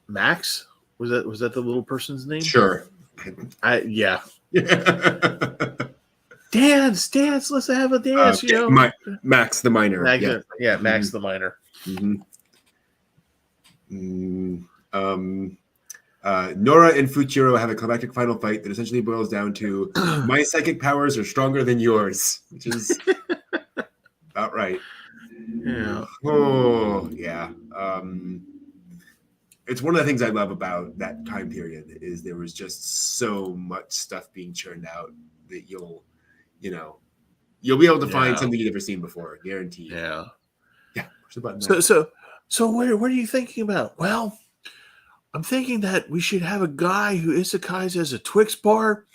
Max was that the little person's name? Sure. Dance, let's have a dance, Max the Miner. Max the Miner. Nora and Fuchiro have a climactic final fight that essentially boils down to my psychic powers are stronger than yours, which is about right. Yeah. Oh, yeah. It's one of the things I love about that time period is there was just so much stuff being churned out that you'll be able to find something you've never seen before, guaranteed. Yeah. Yeah. So what are you thinking about? Well, I'm thinking that we should have a guy who isekais as a Twix bar,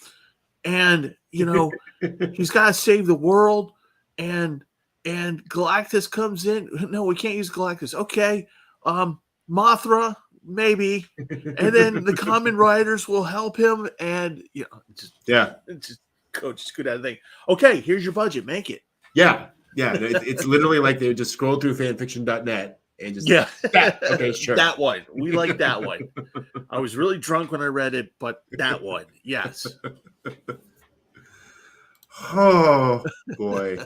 and he's got to save the world, and Galactus comes in. No, we can't use Galactus. Okay, Mothra maybe, and then the Kamen Riders will help him, and just coach good at thing. Okay, here's your budget, make it. Yeah. It's literally like they just scroll through fanfiction.net and just Yeah. that. Okay, sure. That one. We like that one. I was really drunk when I read it, but that one. Yes. Oh boy.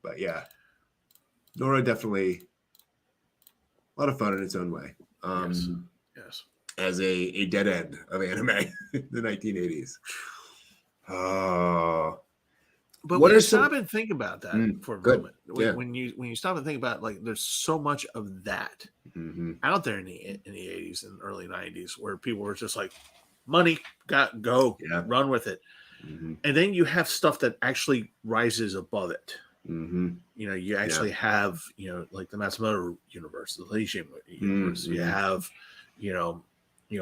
But yeah, Nora definitely a lot of fun in its own way. Yes. As a dead end of anime in the 1980s. But What when are you some- stop and think about that for a good. moment, Yeah. when you stop and think about, like, there's so much of that out there in the 80s and early 90s where people were just like, money, go, run with it. And then you have stuff that actually rises above it. You know, you actually have, you know, like the Matsumoto universe, the Legion universe. You have, you know,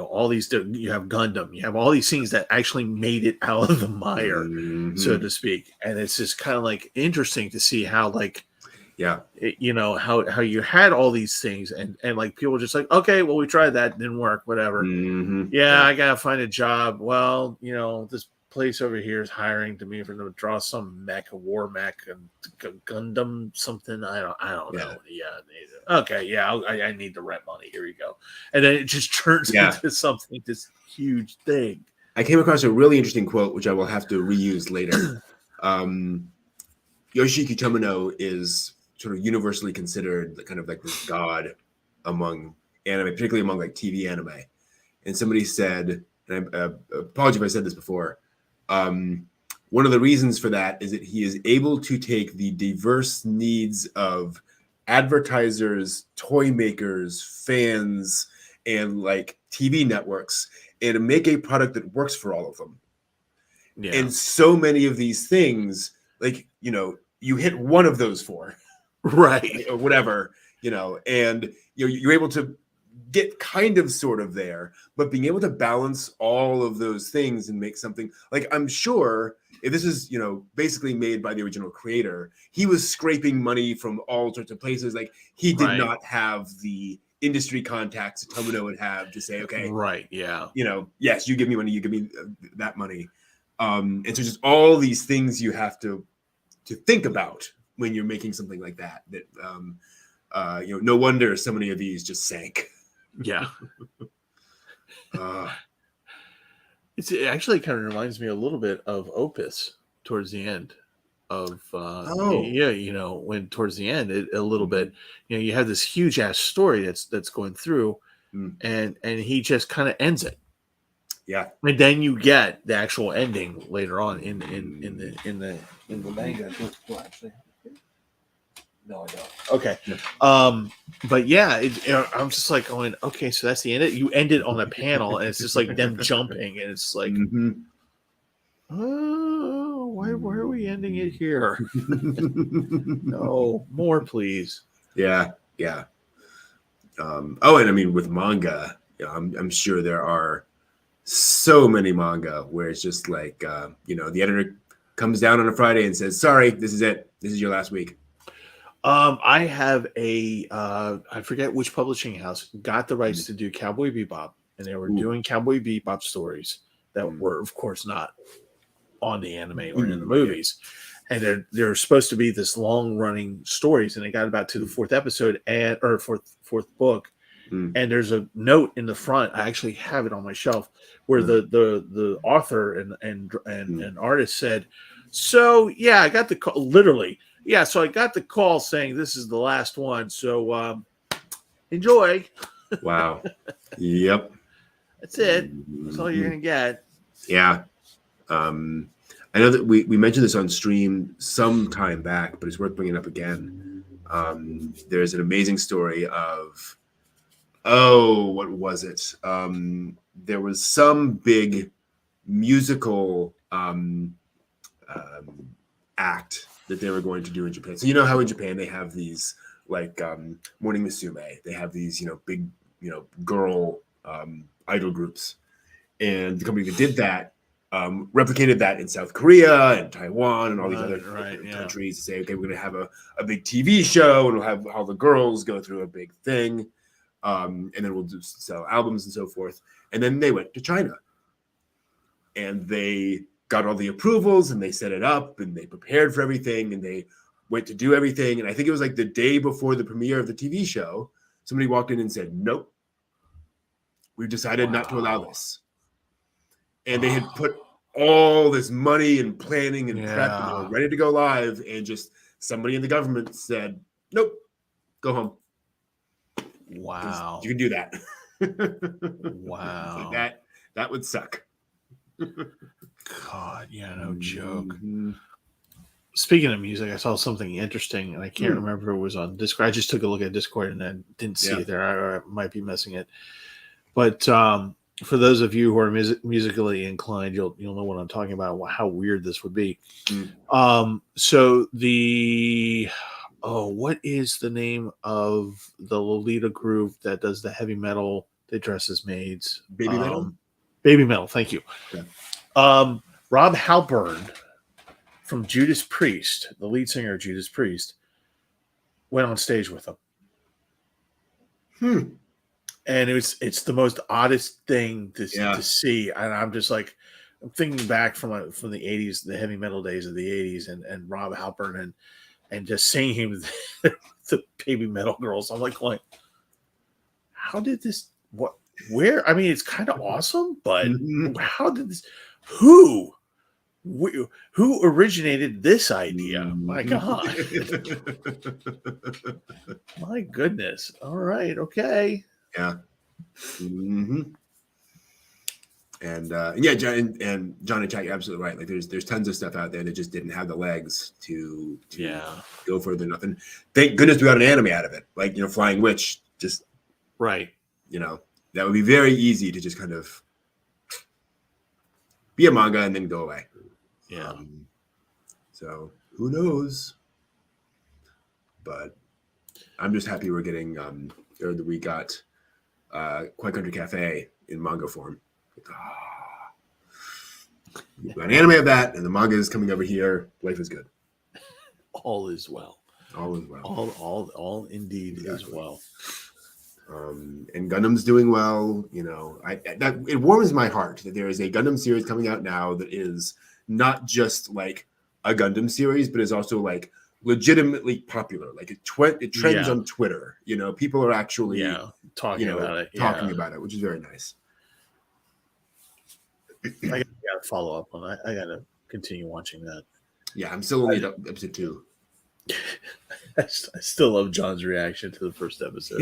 all these. You have Gundam. You have all these things that actually made it out of the mire, so to speak. And it's just kind of like interesting to see how, like, you know, how you had all these things, and like people were just like, okay, well, we tried that, didn't work, whatever. I gotta find a job. Well, you know, this place over here is hiring me for to draw some mech, a war mech, and Gundam something. I don't know. Okay, I need the rent money. Here we go. And then it just turns into something, this huge thing. I came across a really interesting quote, which I will have to reuse later. Yoshiki Tomino is sort of universally considered kind of like this god among anime, particularly among like TV anime. And somebody said, and I apologize if I said this before, one of the reasons for that is that he is able to take the diverse needs of advertisers, toy makers, fans, and like TV networks and make a product that works for all of them. And so many of these things, like, you know, you hit one of those four, right, or whatever, you know, and you're able to get kind of sort of there, but being able to balance all of those things and make something like, I'm sure if this is, you know, basically made by the original creator, he was scraping money from all sorts of places. Like, he did not have the industry contacts that Tomino would have to say, okay, you know, yes, you give me money, you give me that money. And so just all these things you have to think about when you're making something like that, you know, no wonder so many of these just sank. It actually kind of reminds me a little bit of Opus towards the end of you know, when towards the end a little bit, you know, you have this huge ass story that's going through, and he just kind of ends it. And then you get the actual ending later on in the manga. Well, actually, no, I don't. Okay. But yeah, I'm just like going, okay, so that's the end. You end it on a panel, and it's just like them jumping, and it's like, oh, why are we ending it here? No, more, please. Oh, and I mean, with manga, you know, I'm sure there are so many manga where it's just like, you know, the editor comes down on a Friday and says, sorry, this is it. This is your last week. I have I forget which publishing house got the rights to do Cowboy Bebop, and they were doing Cowboy Bebop stories that were, of course, not on the anime or in the movies. And they're supposed to be this long running stories, and they got about to the fourth episode or fourth book. And there's a note in the front. I actually have it on my shelf where the author and artist said, so yeah, I got the call, literally. Yeah, so I got the call saying this is the last one. So enjoy. Wow. Yep. That's it. That's all you're going to get. Yeah. I know that we mentioned this on stream some time back, but it's worth bringing up again. There's an amazing story of, what was it? There was some big musical act that they were going to do in Japan. So you know how in Japan they have these like Morning Musume, they have these, you know, big, you know, girl idol groups, and the company that did that replicated that in South Korea and Taiwan and all these other countries to say, okay, we're going to have a big TV show and we'll have all the girls go through a big thing, and then we'll just sell albums and so forth. And then they went to China, and they got all the approvals, and they set it up, and they prepared for everything, and they went to do everything. And I think it was like the day before the premiere of the TV show, somebody walked in and said, nope, we've decided not to allow this. And they had put all this money and planning and prep, and they were ready to go live. And just somebody in the government said, nope, go home. Wow. You can do that. Wow. Like that would suck. God, yeah, no joke. Mm-hmm. Speaking of music, I saw something interesting, and I can't remember if it was on Discord. I just took a look at Discord and I didn't see it there. I might be missing it. But for those of you who are musically inclined, you'll know what I'm talking about. How weird this would be. So what is the name of the Lolita group that does the heavy metal? They dress as maids. Baby Metal. Baby Metal. Thank you. Yeah. Rob Halpern from Judas Priest, the lead singer of Judas Priest, went on stage with them. And it's the most oddest thing to see. And I'm just like, I'm thinking back from the 80s, the heavy metal days of the 80s, and Rob Halpern and just seeing him the Baby Metal Girls. I'm like, how did this, where? I mean, it's kind of awesome, but how did this, who originated this idea? My God. My goodness. All right. Okay. Yeah. Mm-hmm. And John and Chat, you're absolutely right. Like there's tons of stuff out there that just didn't have the legs to go further than nothing. Thank goodness we got an anime out of it. Like, Flying Witch, just right. That would be very easy to just kind of be a manga and then go away. Yeah. So who knows? But I'm just happy we're getting we got Quiet Country Cafe in manga form. We've got an anime of that, and the manga is coming over here. Life is good. All is well. All is well. All indeed is well. And Gundam's doing well. It warms my heart that there is a Gundam series coming out now that is not just like a Gundam series, but is also like legitimately popular. Like it trends on Twitter. People are actually talking about it, which is very nice. I gotta follow up on that. I gotta continue watching that. Yeah, I'm still only at episode 2. I still love John's reaction to the first episode.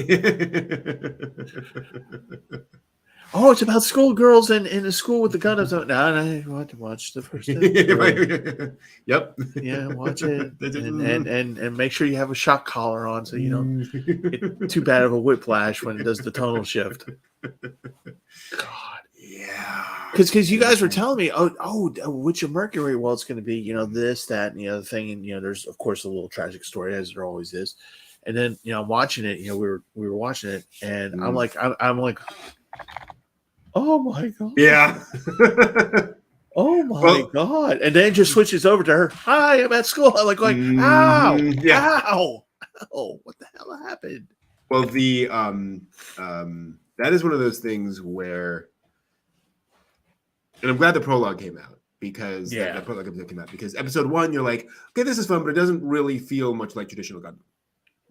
Oh, it's about schoolgirls in a school with the Gundams. No, I want to watch the first episode. Yep. Yeah, watch it. And make sure you have a shock collar on so you don't get too bad of a whiplash when it does the tonal shift. God. Yeah. Because you guys were telling me, Witch of Mercury, well, it's going to be, this, that, and the other thing. And, there's, of course, a little tragic story, as there always is. And then, I'm watching it, we were watching it, and I'm like, oh my God. Yeah. Oh my God. And then it just switches over to her. Hi, I'm at school. I'm like going, ow, ow, what the hell happened? Well, that is one of those things where, and I'm glad the prologue came out because that prologue episode came out because episode 1, you're like, okay, this is fun, but it doesn't really feel much like traditional Gundam.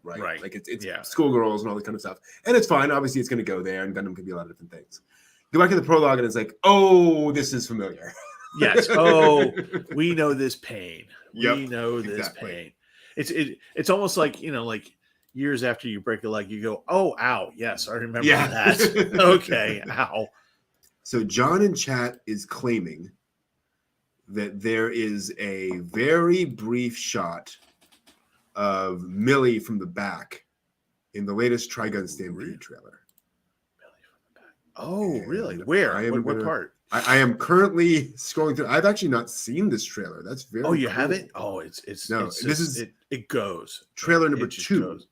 Right. Like it's schoolgirls and all that kind of stuff. And it's fine. Obviously, it's going to go there, and Gundam can be a lot of different things. Go back to the prologue, and it's like, oh, this is familiar. Yes. Oh, we know this pain. Yep, we know this pain. It's almost like, like years after you break a leg, you go, oh, ow. Yes, I remember that. Okay, ow. So John in chat is claiming that there is a very brief shot of Millie from the back in the latest Trigun Stampede trailer. Oh, really? Where? What part? I am currently scrolling through. I've actually not seen this trailer. That's very. Oh, you cool. haven't? Oh, it goes. Trailer number 2. Goes.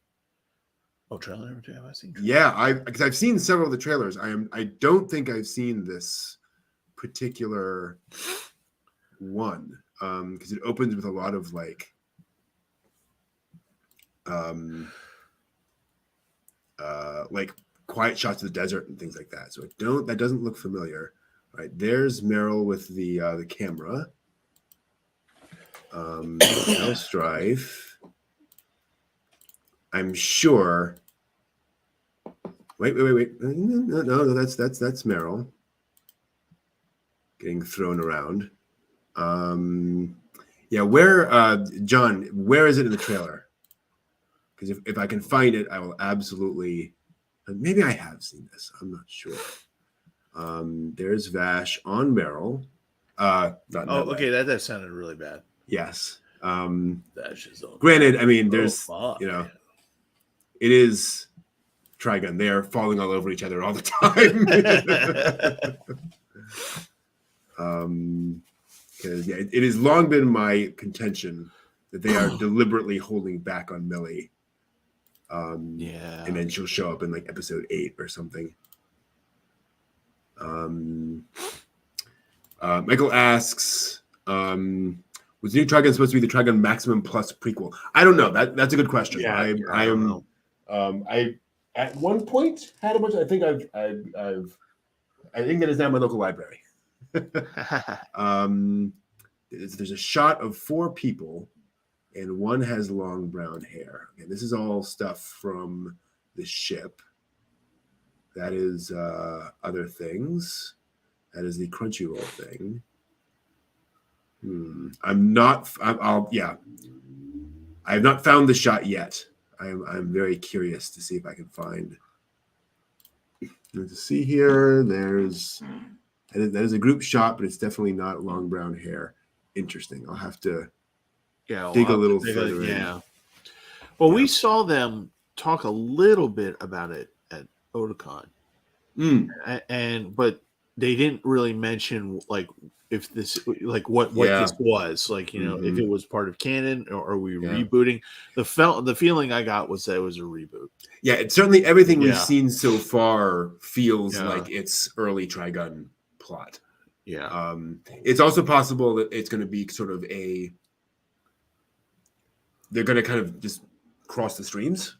Oh, trailer number 2. Have I seen? Because I've seen several of the trailers. I don't think I've seen this particular one because it opens with a lot of like quiet shots of the desert and things like that. So that doesn't look familiar. All right, there's Meryl with the camera. Strife. I'm sure. Wait. No, that's Meryl getting thrown around. Yeah, where John, where is it in the trailer? Because if I can find it, I will absolutely. Maybe I have seen this. I'm not sure. There's Vash on Meryl. Okay, that sounded really bad. Yes. Vash is on. Granted, I mean, there's fuck. It is Trigun. They are falling all over each other all the time. Because it has long been my contention that they are deliberately holding back on Millie. And then she'll show up in like episode 8 or something. Michael asks, was the new Trigun supposed to be the Trigun Maximum Plus prequel? I don't know. That's a good question. Yeah, I am. I at one point had a bunch. I think I think that is now my local library. There's a shot of 4 people, and one has long brown hair. And this is all stuff from the ship. That is other things. That is the Crunchyroll thing. I have not found the shot yet. I'm very curious to see if I can find. To see here, that is a group shot, but it's definitely not long brown hair. Interesting. I'll have to dig a little further in. Yeah. Well, we saw them talk a little bit about it at Otakon, but they didn't really mention like if this like what this was like, if it was part of canon or are we rebooting. The feeling I got was that it was a reboot. Yeah, it's certainly everything we've seen so far feels like it's early Trigun plot. Yeah. It's also possible that it's going to be sort of they're going to kind of just cross the streams,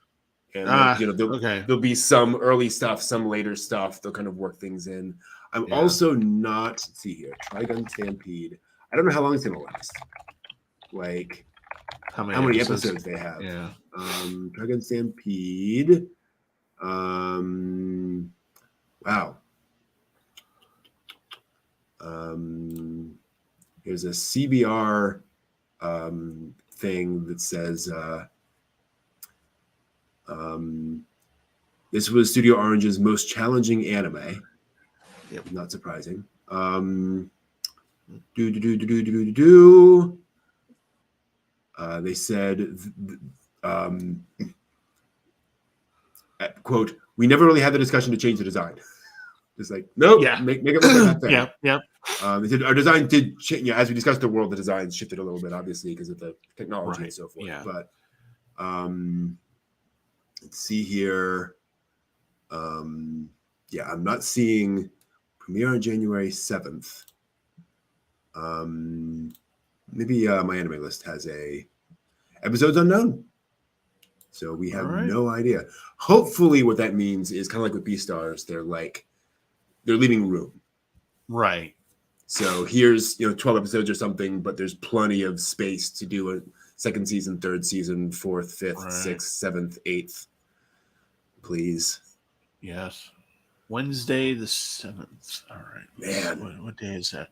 and there'll be some early stuff, some later stuff. They'll kind of work things in. I'm also not. Let's see here, Trigun Stampede. I don't know how long it's going to last. Like how many episodes they have. Yeah. Trigun Stampede. Wow. There's a CBR thing that says this was Studio Orange's most challenging anime. Yep, not surprising. They said, quote, "We never really had the discussion to change the design." Just like, nope, make it look like that thing. Yeah. They said our design did change. As we discussed the world, the design shifted a little bit, obviously, because of the technology and so forth. Yeah. But let's see here. I'm not seeing premiere on January 7th. Maybe my anime list has episodes unknown. So we have no idea. Hopefully what that means is kind of like with Beastars, they're leaving room. Right. So here's 12 episodes or something, but there's plenty of space to do a second season, third season, 4th, 5th, 6th, 7th, 8th. Please. Yes. Wednesday the 7th. All right. Man. What day is that?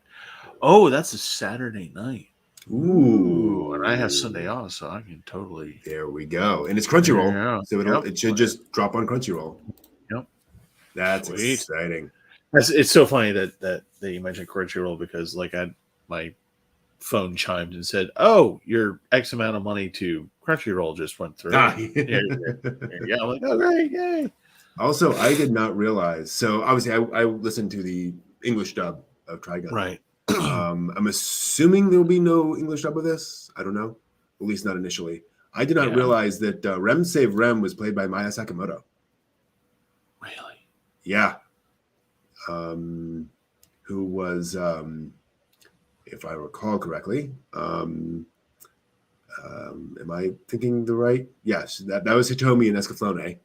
Oh, that's a Saturday night. Ooh. And I have Sunday off, so I can totally. There we go. And it's Crunchyroll. So it should just drop on Crunchyroll. Yep. That's exciting. It's so funny that you mentioned Crunchyroll because my phone chimed and said, "Oh, your X amount of money to Crunchyroll just went through." Yeah, I'm like, "Oh, great, yay!" Also, I did not realize. So obviously, I listened to the English dub of Trigun. Right. I'm assuming there'll be no English dub of this. I don't know, at least not initially. I did not realize that Rem Save Rem was played by Maya Sakamoto. Really? Yeah. Who was, if I recall correctly, am I thinking the right? Yes, that was Hitomi and Escaflowne,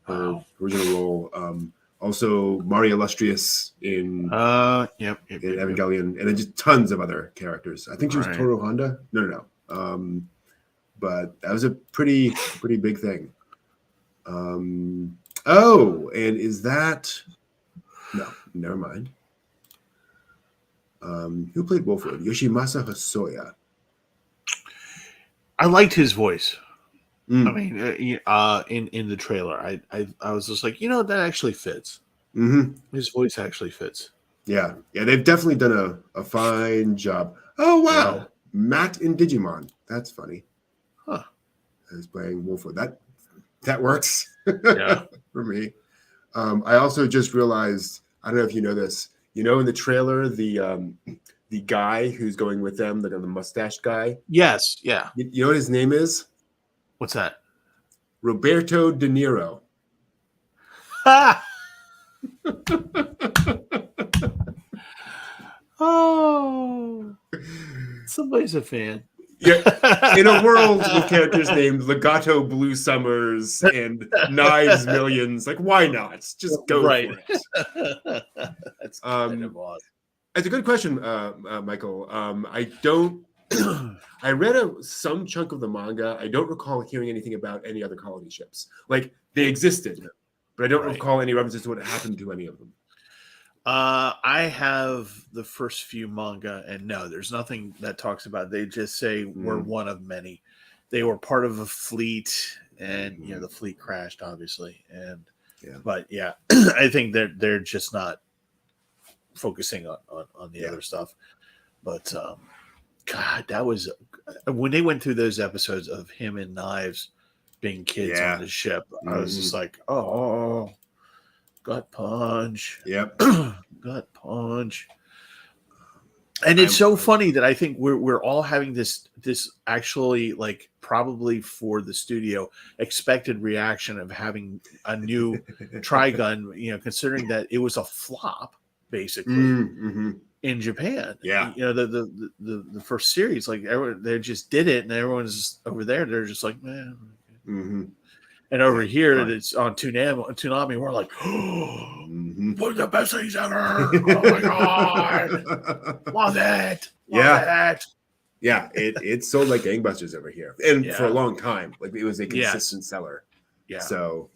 her original role. Also, Maria Illustrious in Evangelion, and then just tons of other characters. I think she was Toru Honda. No. But that was a pretty big thing. Oh, and is that no? Never mind. Who played Wolfwood? Yoshimasa Hosoya. I liked his voice. I Mm. mean, in the trailer, I was just like, that actually fits. Mm-hmm. His voice actually fits. Yeah, they've definitely done a fine job. Oh wow, Yeah. Matt in Digimon. That's funny. Huh. He's playing Wolfwood. That works Yeah. for me. I also just realized, I don't know if you know this. In the trailer, the guy who's going with them, the mustached guy. Yes. Yeah. You know what his name is? What's that? Roberto De Niro. Ha! Oh, somebody's a fan. Yeah, in a world with characters named Legato Blue Summers and Knives Millions, like why not? Just go Right. for it. That's kind of awesome. It's a good question, Michael. I don't. I read some chunk of the manga. I don't recall hearing anything about any other colony ships. Like they existed, but I don't Right. recall any references to what happened to any of them. I have the first few manga, and no, there's nothing that talks about. They just say we're one of many. They were part of a fleet, and the fleet crashed, obviously. And but yeah, I think they're just not focusing on the other stuff. But God, that was when they went through those episodes of him and Knives being kids on the ship. I was just like, oh. Gut punch. Yep. Gut punch. And it's so funny that I think we're all having this actually like probably for the studio expected reaction of having a new Trigun, considering that it was a flop basically in Japan. Yeah. The first series, like they just did it and everyone's over there. They're just like, man. Mm-hmm. And over here, it's on Toonami. We're like, one of the best things ever! Oh my god, love it! Love it! Yeah, it sold like gangbusters over here, and for a long time, like it was a consistent seller. Yeah. So,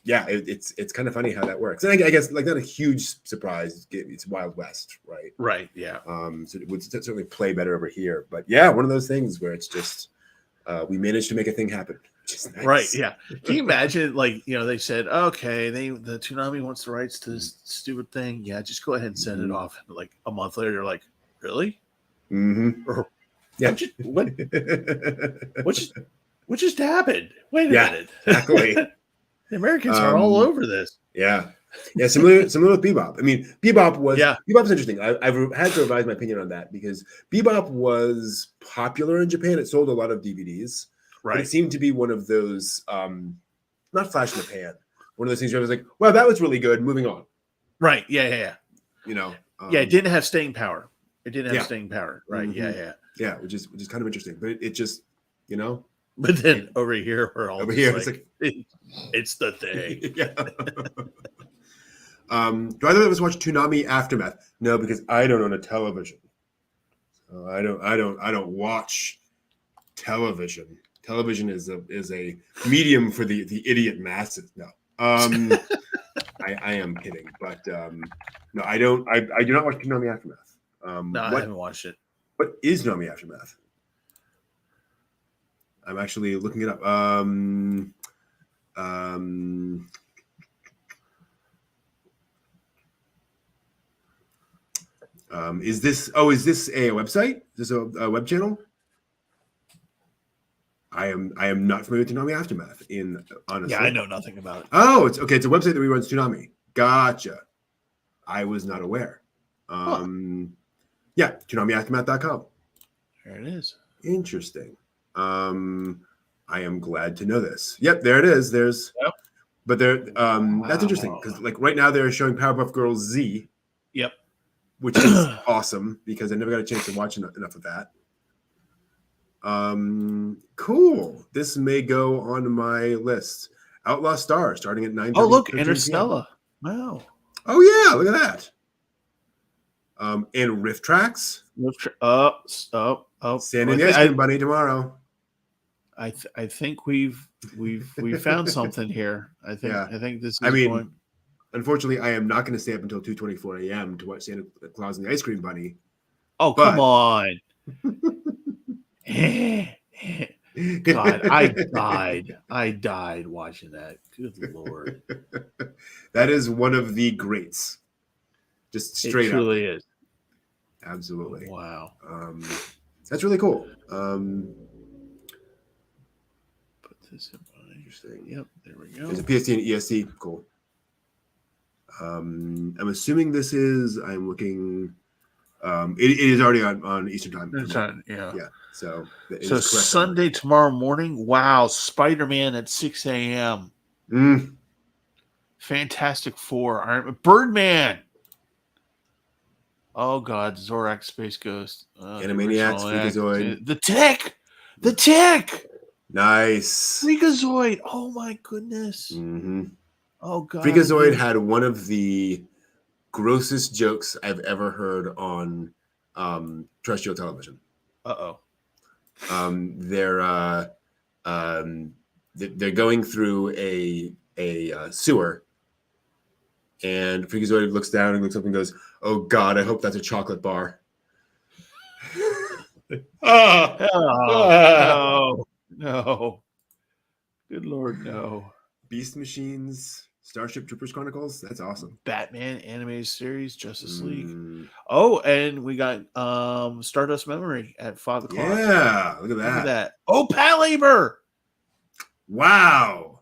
it's kind of funny how that works, and I guess like not a huge surprise. It's Wild West, right? Right. Yeah. So it would certainly play better over here, but yeah, one of those things where it's just. We managed to make a thing happen. Nice. Right. Yeah. Can you imagine, like, they said, okay, the Toonami wants the rights to this stupid thing. Yeah, just go ahead and send it off. And like a month later, they're like, really? Mm-hmm. Or, yeah. What just happened? Wait a minute. Exactly. The Americans are all over this. Yeah. Yeah, similar with Bebop. I mean, Bebop's interesting. I've had to revise my opinion on that because Bebop was popular in Japan. It sold a lot of DVDs. Right. But it seemed to be one of those, not flash in the pan. One of those things where I was like, well, that was really good. Moving on. Right. Yeah. It didn't have staying power. It didn't have staying power. Right. Mm-hmm. Yeah, which is kind of interesting. But it just, But then over here, we're all it's like it's the thing. Yeah. Do either of us watch Toonami Aftermath? No, because I don't own a television. So I don't watch television. Television is a medium for the idiot masses. No. I am kidding, but no, I don't. I do not watch Toonami Aftermath. No, I haven't watched it. What is Toonami Aftermath? I'm actually looking it up. Is this a website? Is this a web channel? I am not familiar with Toonami Aftermath. Honestly, yeah, I know nothing about it. Oh, it's okay. It's a website that reruns Toonami. Gotcha. I was not aware. Yeah, ToonamiAftermath.com. There it is. Interesting. I am glad to know this. Yep, there it is. But that's interesting because like right now they're showing Powerpuff Girls Z. Yep. Which is awesome because I never got a chance to watch enough of that. Cool. This may go on my list. Outlaw Star starting at 9:30. Oh, look, Interstellar. Wow. Oh yeah, look at that. And Rift Tracks. San Andreas Bunny tomorrow. I think we've found something here. I think this is I mean, going. unfortunately, I am not going to stay up until 2:24 a.m. to watch Santa Claus and the Ice Cream Bunny. Oh, but- come on. God, I died watching that. Good Lord. That is one of the greats. Just straight It up. truly is. Absolutely. Wow. That's really cool. Put this in my Interesting. Yep, there we go. There's a PST and ESC. Cool. I'm assuming this is. I'm looking. It is already on Eastern time. Yeah. Yeah. So. it So is correct. Sunday tomorrow morning. Wow, Spider-Man at 6 a.m. Mm. Fantastic Four. Iron Birdman. Oh God, Zorak Space Ghost. Animaniacs, Freakazoid. The Tick. The Tick. Nice. Freakazoid. Oh my goodness. Mm-hmm. Oh God. Freakazoid had one of the grossest jokes I've ever heard on terrestrial television. Uh-oh. They're going through a sewer, and Freakazoid looks down and looks up and goes, "Oh God, I hope that's a chocolate bar." Oh, no. Good Lord, no. Beast Machines, Starship Troopers Chronicles. That's awesome. Batman animated series, Justice League. Mm, Oh, and we got Stardust Memory at 5 o'clock. yeah, look at Look that. at that. Oh, Palaber. Wow.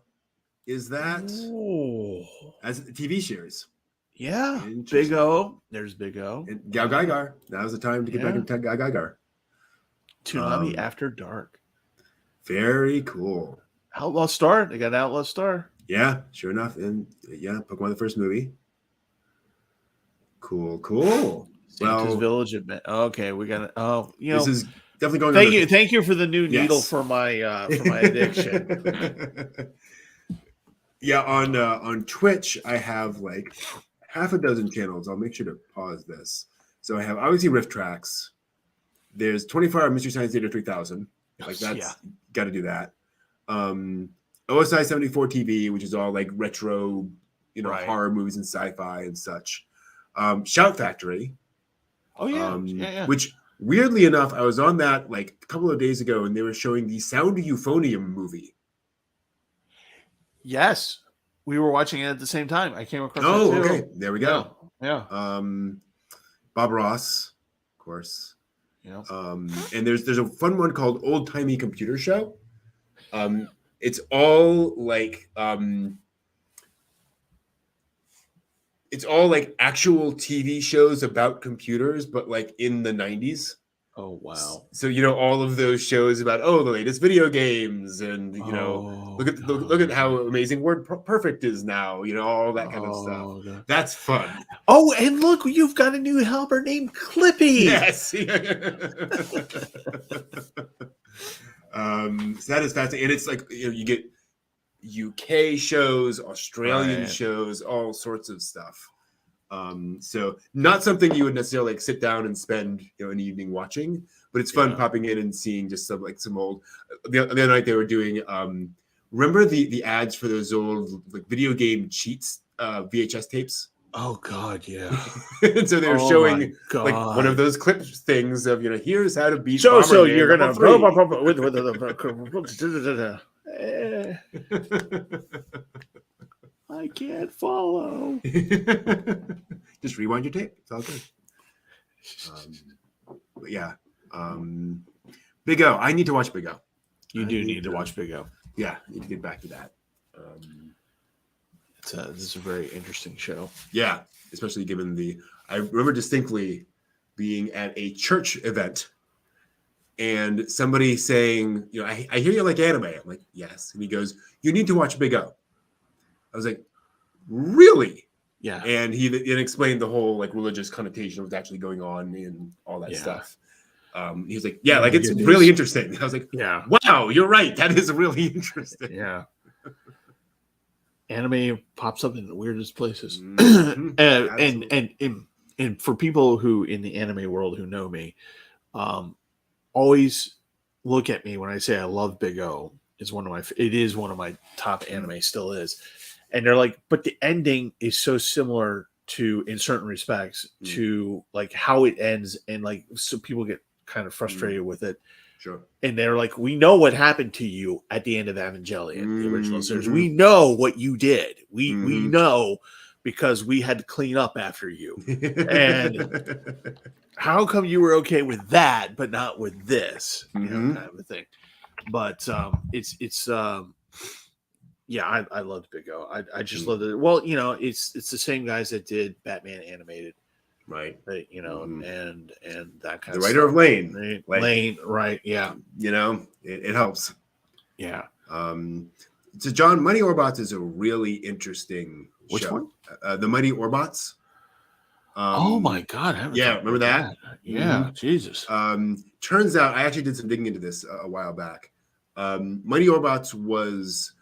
Is that Oh. as a TV series? Yeah. Interesting. Big O. There's Big O. And Gal Gaigar. That was the time to get back into Gal Gaigar. Tsunami After Dark. Very cool. Outlaw Star. They got Outlaw Star. Yeah, sure enough. And yeah, Pokemon the first movie. Cool. Santa's Well, Village. Okay, we got it. Oh, this is definitely going on. Thank you for the new needle Yes. for my addiction. Yeah, on Twitch, I have like half a dozen channels. I'll make sure to pause this. So I have obviously Rift Tracks. There's 24-hour Mystery Science Theater 3000. Like that's got to do that. OSI 74 TV, which is all like retro, Right. horror movies and sci-fi and such. Shout Factory. Oh yeah. Which weirdly enough, I was on that like a couple of days ago, and they were showing the Sound of Euphonium movie. Yes, we were watching it at the same time. I came across. Oh, that too. okay. There we go. Yeah. Bob Ross, of course. Yeah. And there's a fun one called Old Timey Computer Show. It's all like actual TV shows about computers, but like in the 90s. Oh wow. So all of those shows about the latest video games, and look at how amazing WordPerfect is now. All that kind of stuff. God. That's fun. Oh, and look, you've got a new helper named Clippy. Yes. So that is fascinating, and it's like you get UK shows, Australian shows, all sorts of stuff. So not something you would necessarily like sit down and spend an evening watching, but it's fun popping in and seeing just some old. The other night they were doing. Remember the ads for those old like video game cheats VHS tapes? Oh God, yeah. And so they were showing like one of those clip things of here's how to beat. So you're gonna with I can't follow. Just rewind your tape. It's all good. But yeah, Big O. I need to watch Big O. You do need to watch Big O. Yeah, need to get back to that. This is a very interesting show. Yeah, especially given I remember distinctly being at a church event and somebody saying, I hear you like anime. I'm like, yes. And he goes, you need to watch Big O. I was like, really? Yeah. And he then explained the whole like religious connotation of what's actually going on and all that stuff. He was like, yeah, like it's really interesting. I was like, yeah, wow, you're right. That is really interesting. Yeah. Anime pops up in the weirdest places. Mm-hmm. And for people who in the anime world who know me, always look at me when I say I love Big O. It's one of my. It is one of my top anime. Still is, and they're like, but the ending is so similar to, in certain respects, to like how it ends, and like so people get kind of frustrated with it. Sure. And they're like, we know what happened to you at the end of Evangelion, the original series. We know what you did. We know because we had to clean up after you. And how come you were okay with that, but not with this? You know, kind of a thing. But it's yeah, I loved Big O. I just loved it. Well, you know, it's the same guys that did Batman animated. Right. You know, and that kind the of writer stuff. of Lane. Lane, right, yeah. You know, it helps. Yeah. So John, Mighty Orbots is a really interesting Which show. one? The Mighty Orbots. Oh my God. I yeah, remember that? Yeah, Jesus. Turns out, I actually did some digging into this a while back. Mighty Orbots was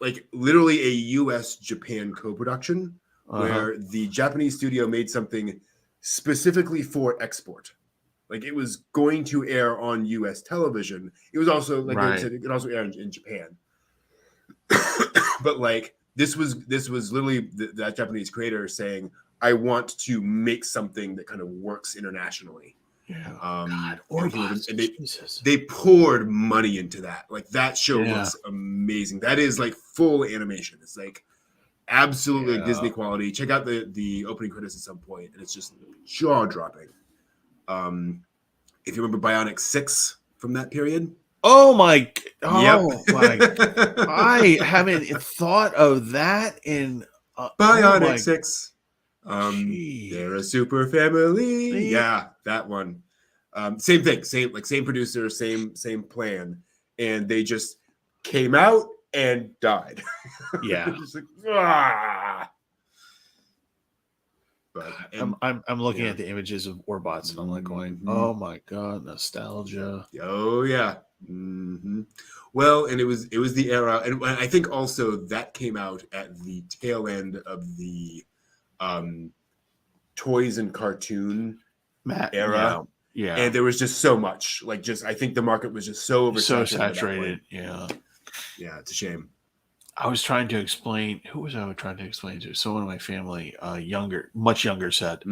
like literally a US-Japan co-production where the Japanese studio made something specifically for export. Like it was going to air on US television. It was also, like I said, it could also air in Japan. But like this was literally that Japanese creator saying, I want to make something that kind of works internationally. Yeah. God, Orbots, and they poured money into that. Like that show looks amazing. That is like full animation. It's like absolutely like Disney quality. Check out the opening credits at some point, and it's just jaw dropping. If you remember Bionic 6 from that period. Oh my! I haven't thought of that in Bionic 6. They're a super family. Yeah, that one. Same thing, same producer, same plan, and they just came out and died. Yeah. Just like, ah. But I'm looking at the images of Orbots and I'm like going, oh my God, nostalgia. Oh yeah. Well, and it was the era, and I think also that came out at the tail end of the toys and cartoon era. Yeah. And there was just so much, like, just I think the market was just so oversaturated. So saturated. Yeah. Yeah, it's a shame. I was trying to explain. Who was I trying to explain to? Someone in my family, much younger, said,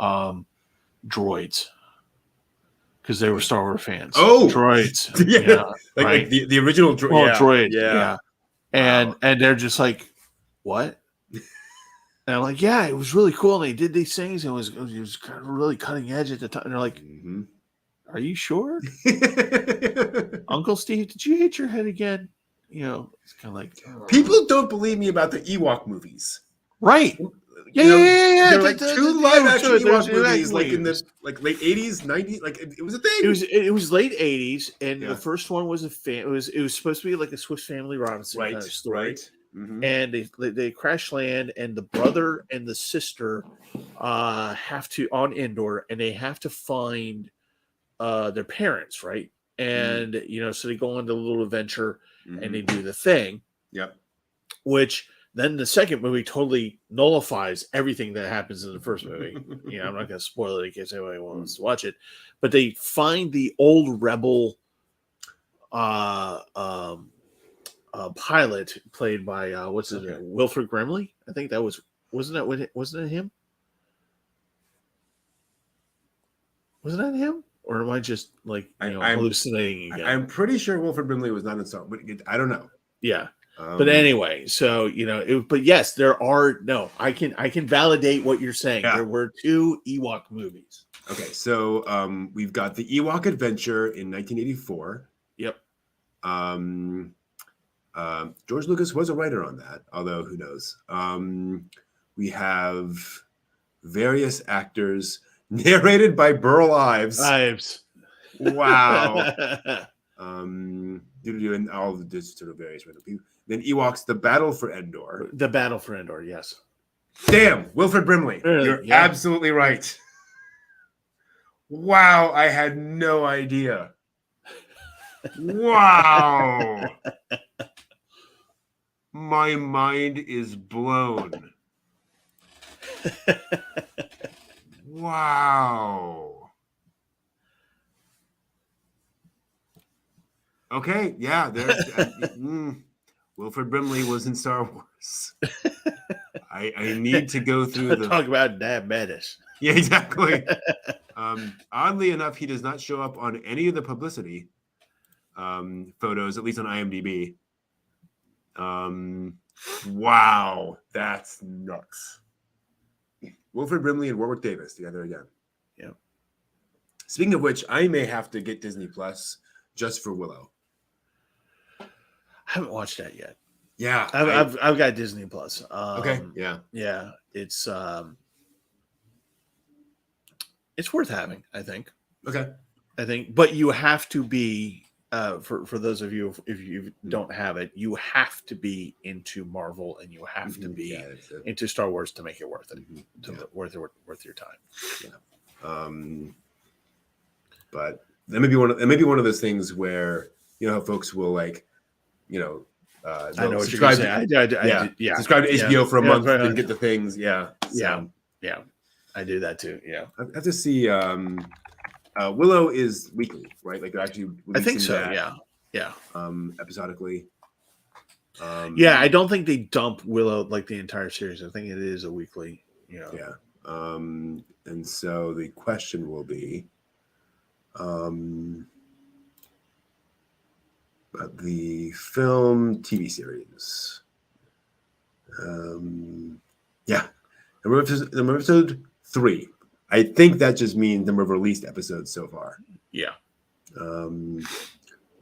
droids, because they were Star Wars fans. Oh, droids. Yeah, like the original droid. Well, yeah. droid. Yeah. And they're just like, what? And I'm like, yeah, it was really cool. And they did these things. And it was kind of really cutting edge at the time. And they're like, are you sure? Uncle Steve, did you hit your head again? You know, it's kind of like, people don't believe me about the Ewok movies. Right. Yeah. There were like two live action Ewok movies, like in the late 80s, 90s. Like it was a thing. It was late 80s, and the first one was it was supposed to be like a Swiss Family Robinson kind of story. Right. And they crash land, and the brother and the sister have to on Endor, and they have to find their parents, right? And you know, so they go on the little adventure, and they do the thing. Yep. Which then the second movie totally nullifies everything that happens in the first movie. You know, I'm not going to spoil it in case anybody wants to watch it, but they find the old rebel pilot played by what's his name? Wilford Brimley. I think that wasn't it him? Wasn't that him? Or am I just like I'm hallucinating again? I'm pretty sure Wilford Brimley was not in Star Wars, but I don't know. Yeah. But anyway, so you know, but yes, there are I can validate what you're saying. Yeah. There were two Ewok movies. Okay, so we've got the Ewok Adventure in 1984. Yep. George Lucas was a writer on that, although who knows? We have various actors narrated by Burl Ives. Wow. And all the sort of various random people. Then Ewoks, The Battle for Endor. The Battle for Endor, yes. Damn, Wilford Brimley. You're absolutely right. Wow, I had no idea. Wow. My mind is blown. Wow. Okay, yeah, there. Wilford Brimley was in Star Wars. I need to go through the. Talk about diabetes. Yeah, exactly. Oddly enough, he does not show up on any of the publicity photos, at least on IMDb. Wow, that's nuts. Wilford Brimley and Warwick Davis together again. Yeah. Speaking of which, I may have to get Disney Plus just for Willow. I haven't watched that yet. Yeah, I've got Disney Plus. Okay. Yeah. Yeah. It's worth having, I think. Okay. But you have to be for those of you if you don't have it, you have to be into Marvel and you have to be into Star Wars to make it worth it, worth your time. Yeah. But that may be one of those things where how folks will like, I know what subscribe. you're saying. Subscribe to HBO for a month and get the things. Yeah. So. Yeah. I do that too. Yeah. I have to see. Willow is weekly, right? Like they're actually. I think so. That, yeah. Episodically. I don't think they dump Willow like the entire series. I think it is a weekly. Yeah. And so the question will be, about the film TV series. Number episode 3. I think that just means number of released episodes so far. Yeah.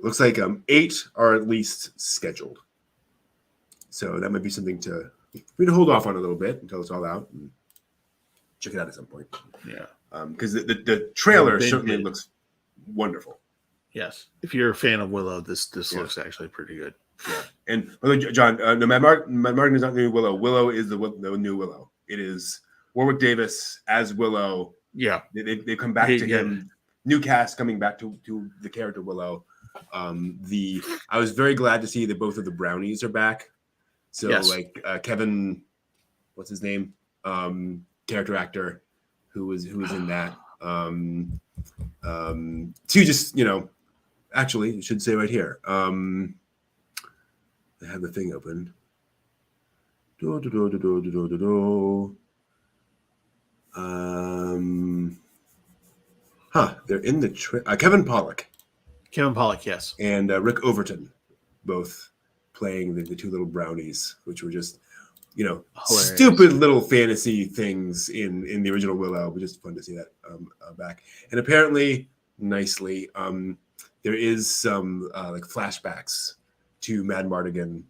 Looks like 8 are at least scheduled. So that might be something we can hold off on a little bit until it's all out and check it out at some point. Yeah. Because the trailer certainly looks wonderful. Yes. If you're a fan of Willow, this looks actually pretty good. Yeah. And John, no, Matt Martin is not the new Willow. Willow is the new Willow. It is Warwick Davis as Willow. Yeah. They come back to him. New cast coming back to the character Willow. I was very glad to see that both of the Brownies are back. So Kevin, what's his name? Character actor who was in that. To just actually, you should say right here. I have the thing open. They're in the Kevin Pollak. Kevin Pollak, yes. And Rick Overton, both playing the two little brownies, which were just, stupid little fantasy things in the original Willow, but just fun to see that back. And apparently, nicely, there is some like flashbacks to Mad Mardigan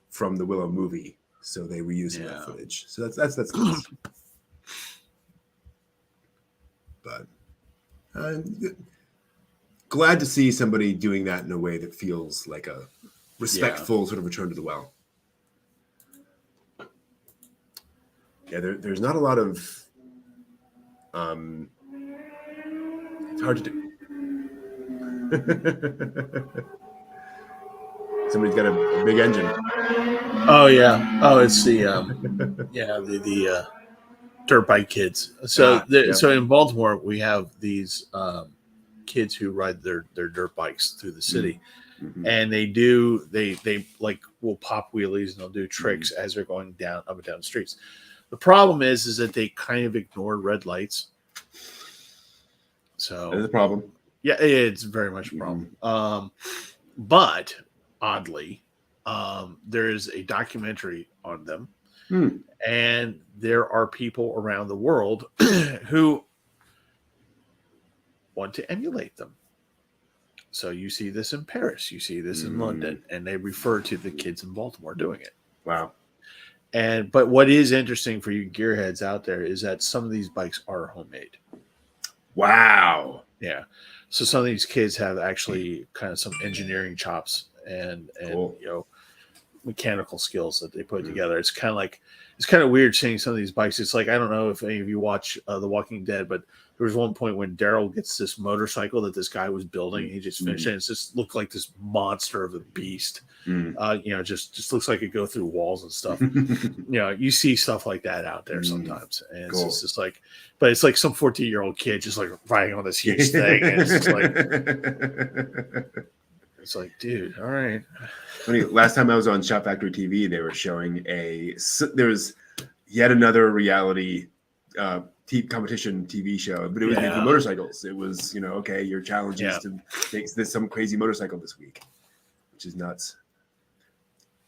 from the Willow movie, so they reuse that footage. So that's nice. But glad to see somebody doing that in a way that feels like a respectful sort of return to the well. Yeah, there's not a lot of. It's hard to do. Somebody's got a big engine. Oh yeah. Oh, it's the the dirt bike kids. So so in Baltimore we have these kids who ride their dirt bikes through the city, and they like will pop wheelies and they'll do tricks as they're going up and down the streets. The problem is that they kind of ignore red lights. So that's a problem. Yeah, it's very much a problem. But oddly, there is a documentary on them, and there are people around the world who want to emulate them. So you see this in Paris, you see this in London, and they refer to the kids in Baltimore doing it. Wow. But what is interesting for you gearheads out there is that some of these bikes are homemade. Wow. Yeah. So some of these kids have actually kind of some engineering chops and cool. Mechanical skills that they put together. It's kind of weird seeing some of these bikes. It's like, I don't know if any of you watch The Walking Dead, but there was one point when Daryl gets this motorcycle that this guy was building. He just finished it. And it just looked like this monster of a beast. Just looks like it go through walls and stuff. You see stuff like that out there sometimes. And cool. It's just like, but it's like some 14-year-old kid just like riding on this huge thing. And it's just like, It's like, dude, all right. Last time I was on Shop Factory TV, they were showing there was yet another reality competition TV show, but it was making motorcycles. It was, okay, your challenge is to make some crazy motorcycle this week, which is nuts.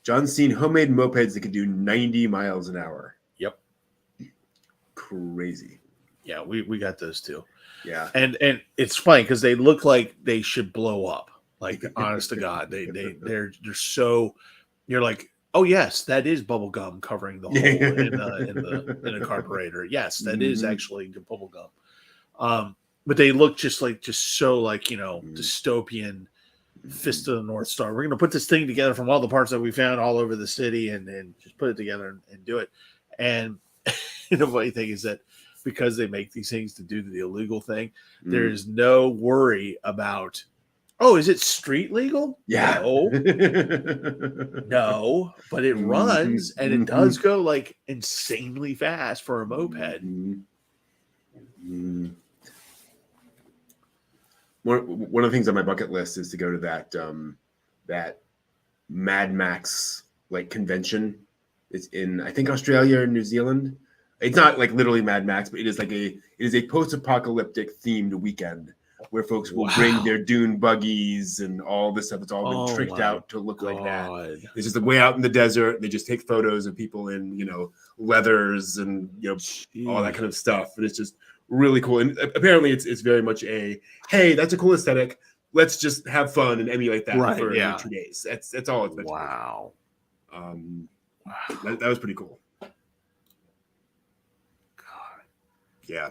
John's seen homemade mopeds that can do 90 miles an hour. Yep. Crazy. Yeah, we got those too. Yeah. And it's funny because they look like they should blow up. Like, honest to God, they're so, you're like, oh yes, that is bubble gum covering the hole in the carburetor. Yes, that is actually the bubble gum. But they look just so like, dystopian fist of the North Star. We're gonna put this thing together from all the parts that we found all over the city and just put it together and do it. And the funny thing is that because they make these things to do the illegal thing, there's no worry about, oh, is it street legal? Yeah. No, but it runs and it does go like insanely fast for a moped. One of the things on my bucket list is to go to that Mad Max like convention. It's in, I think, Australia or New Zealand. It's not like literally Mad Max, but it is a post-apocalyptic themed weekend where folks will bring their dune buggies and all this stuff. It's all been tricked out to look like that. It's just way out in the desert. They just take photos of people in, leathers and, all that kind of stuff. And it's just really cool. And apparently it's very much hey, that's a cool aesthetic. Let's just have fun and emulate that for 2 days. That's all it's meant to be. Wow. That was pretty cool. God. Yeah.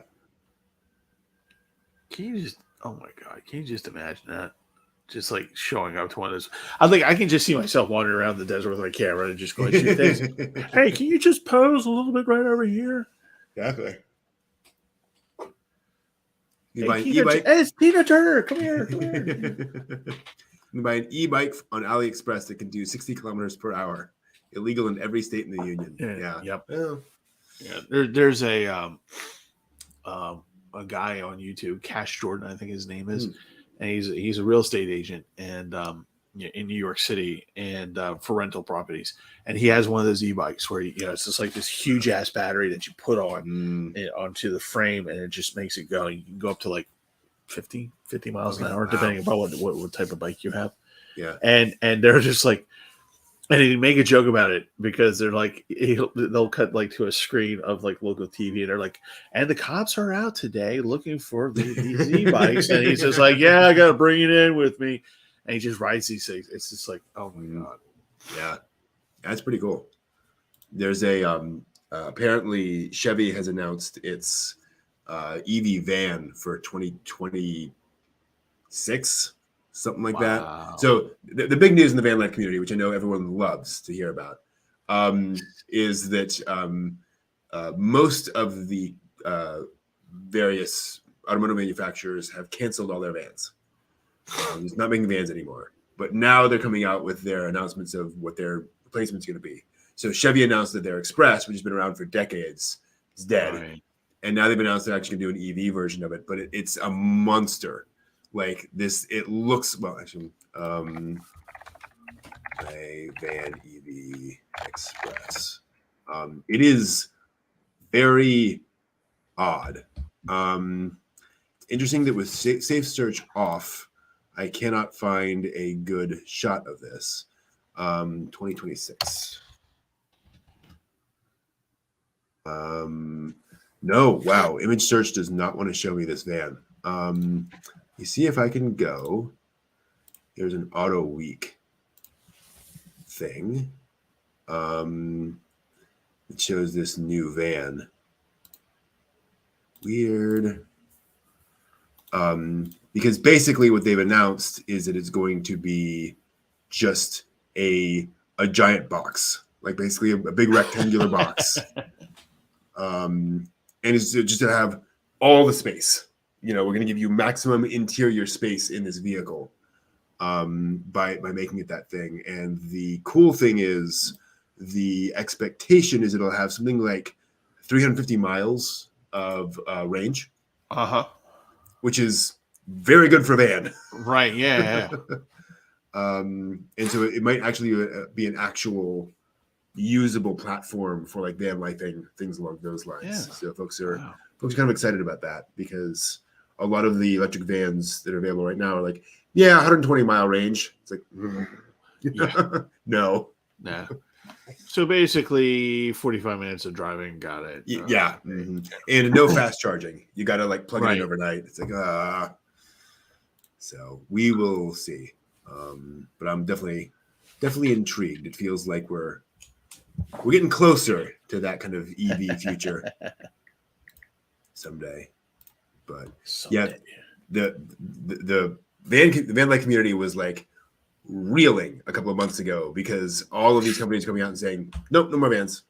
Can you just imagine that? Just like showing up to one of those. I can just see myself wandering around the desert with my camera and just going shoot things. Hey, can you just pose a little bit right over here? Definitely. Hey, it's Tina Turner. Come here. You buy an e-bike on AliExpress that can do 60 kilometers per hour. Illegal in every state in the union. Yeah. Yep. Yeah. There's a guy on YouTube, Cash Jordan, I think his name is, and he's a real estate agent and in New York City and for rental properties, and he has one of those e-bikes where it's just like this huge ass battery that you put on onto the frame and it just makes it go. You can go up to like 50 miles an hour depending upon what type of bike you have. Yeah, and they're just like. And he make a joke about it because they're like, they'll cut like to a screen of like local TV and they're like, and the cops are out today looking for these e-bikes. And he's just like, yeah, I got to bring it in with me. And he just rides these things. It's just like, oh my God. Yeah. That's pretty cool. There's apparently Chevy has announced its EV van for 2026. Something like that. So the big news in the van life community, which I know everyone loves to hear about, is that most of the various automotive manufacturers have canceled all their vans. Just not making vans anymore. But now they're coming out with their announcements of what their replacement's going to be. So Chevy announced that their Express, which has been around for decades, is dead. Right. And now they've announced they're actually going to do an EV version of it. But it's a monster. Like this, it looks actually. A van EV Express. It is very odd. Interesting that with Safe Search off, I cannot find a good shot of this. 2026. No, wow. Image search does not want to show me this van. You see if I can go. There's an Auto Week thing. It shows this new van. Weird. Because basically what they've announced is that it's going to be just a giant box, like basically a big rectangular box. And it's just to have all the space. We're going to give you maximum interior space in this vehicle by making it that thing. And the cool thing is the expectation is it'll have something like 350 miles of range. Uh-huh. Which is very good for a van. Right, yeah. And so it might actually be an actual usable platform for like van lifing, things along those lines. Yeah. So folks are kind of excited about that because a lot of the electric vans that are available right now are like, 120-mile range. It's like, no. Nah. So basically 45 minutes of driving, got it. Yeah. And no fast charging. You got to like plug it in overnight. It's like, so we will see. But I'm definitely intrigued. It feels like we're getting closer to that kind of EV future someday. But the van life community was like reeling a couple of months ago because all of these companies coming out and saying, nope, no more vans.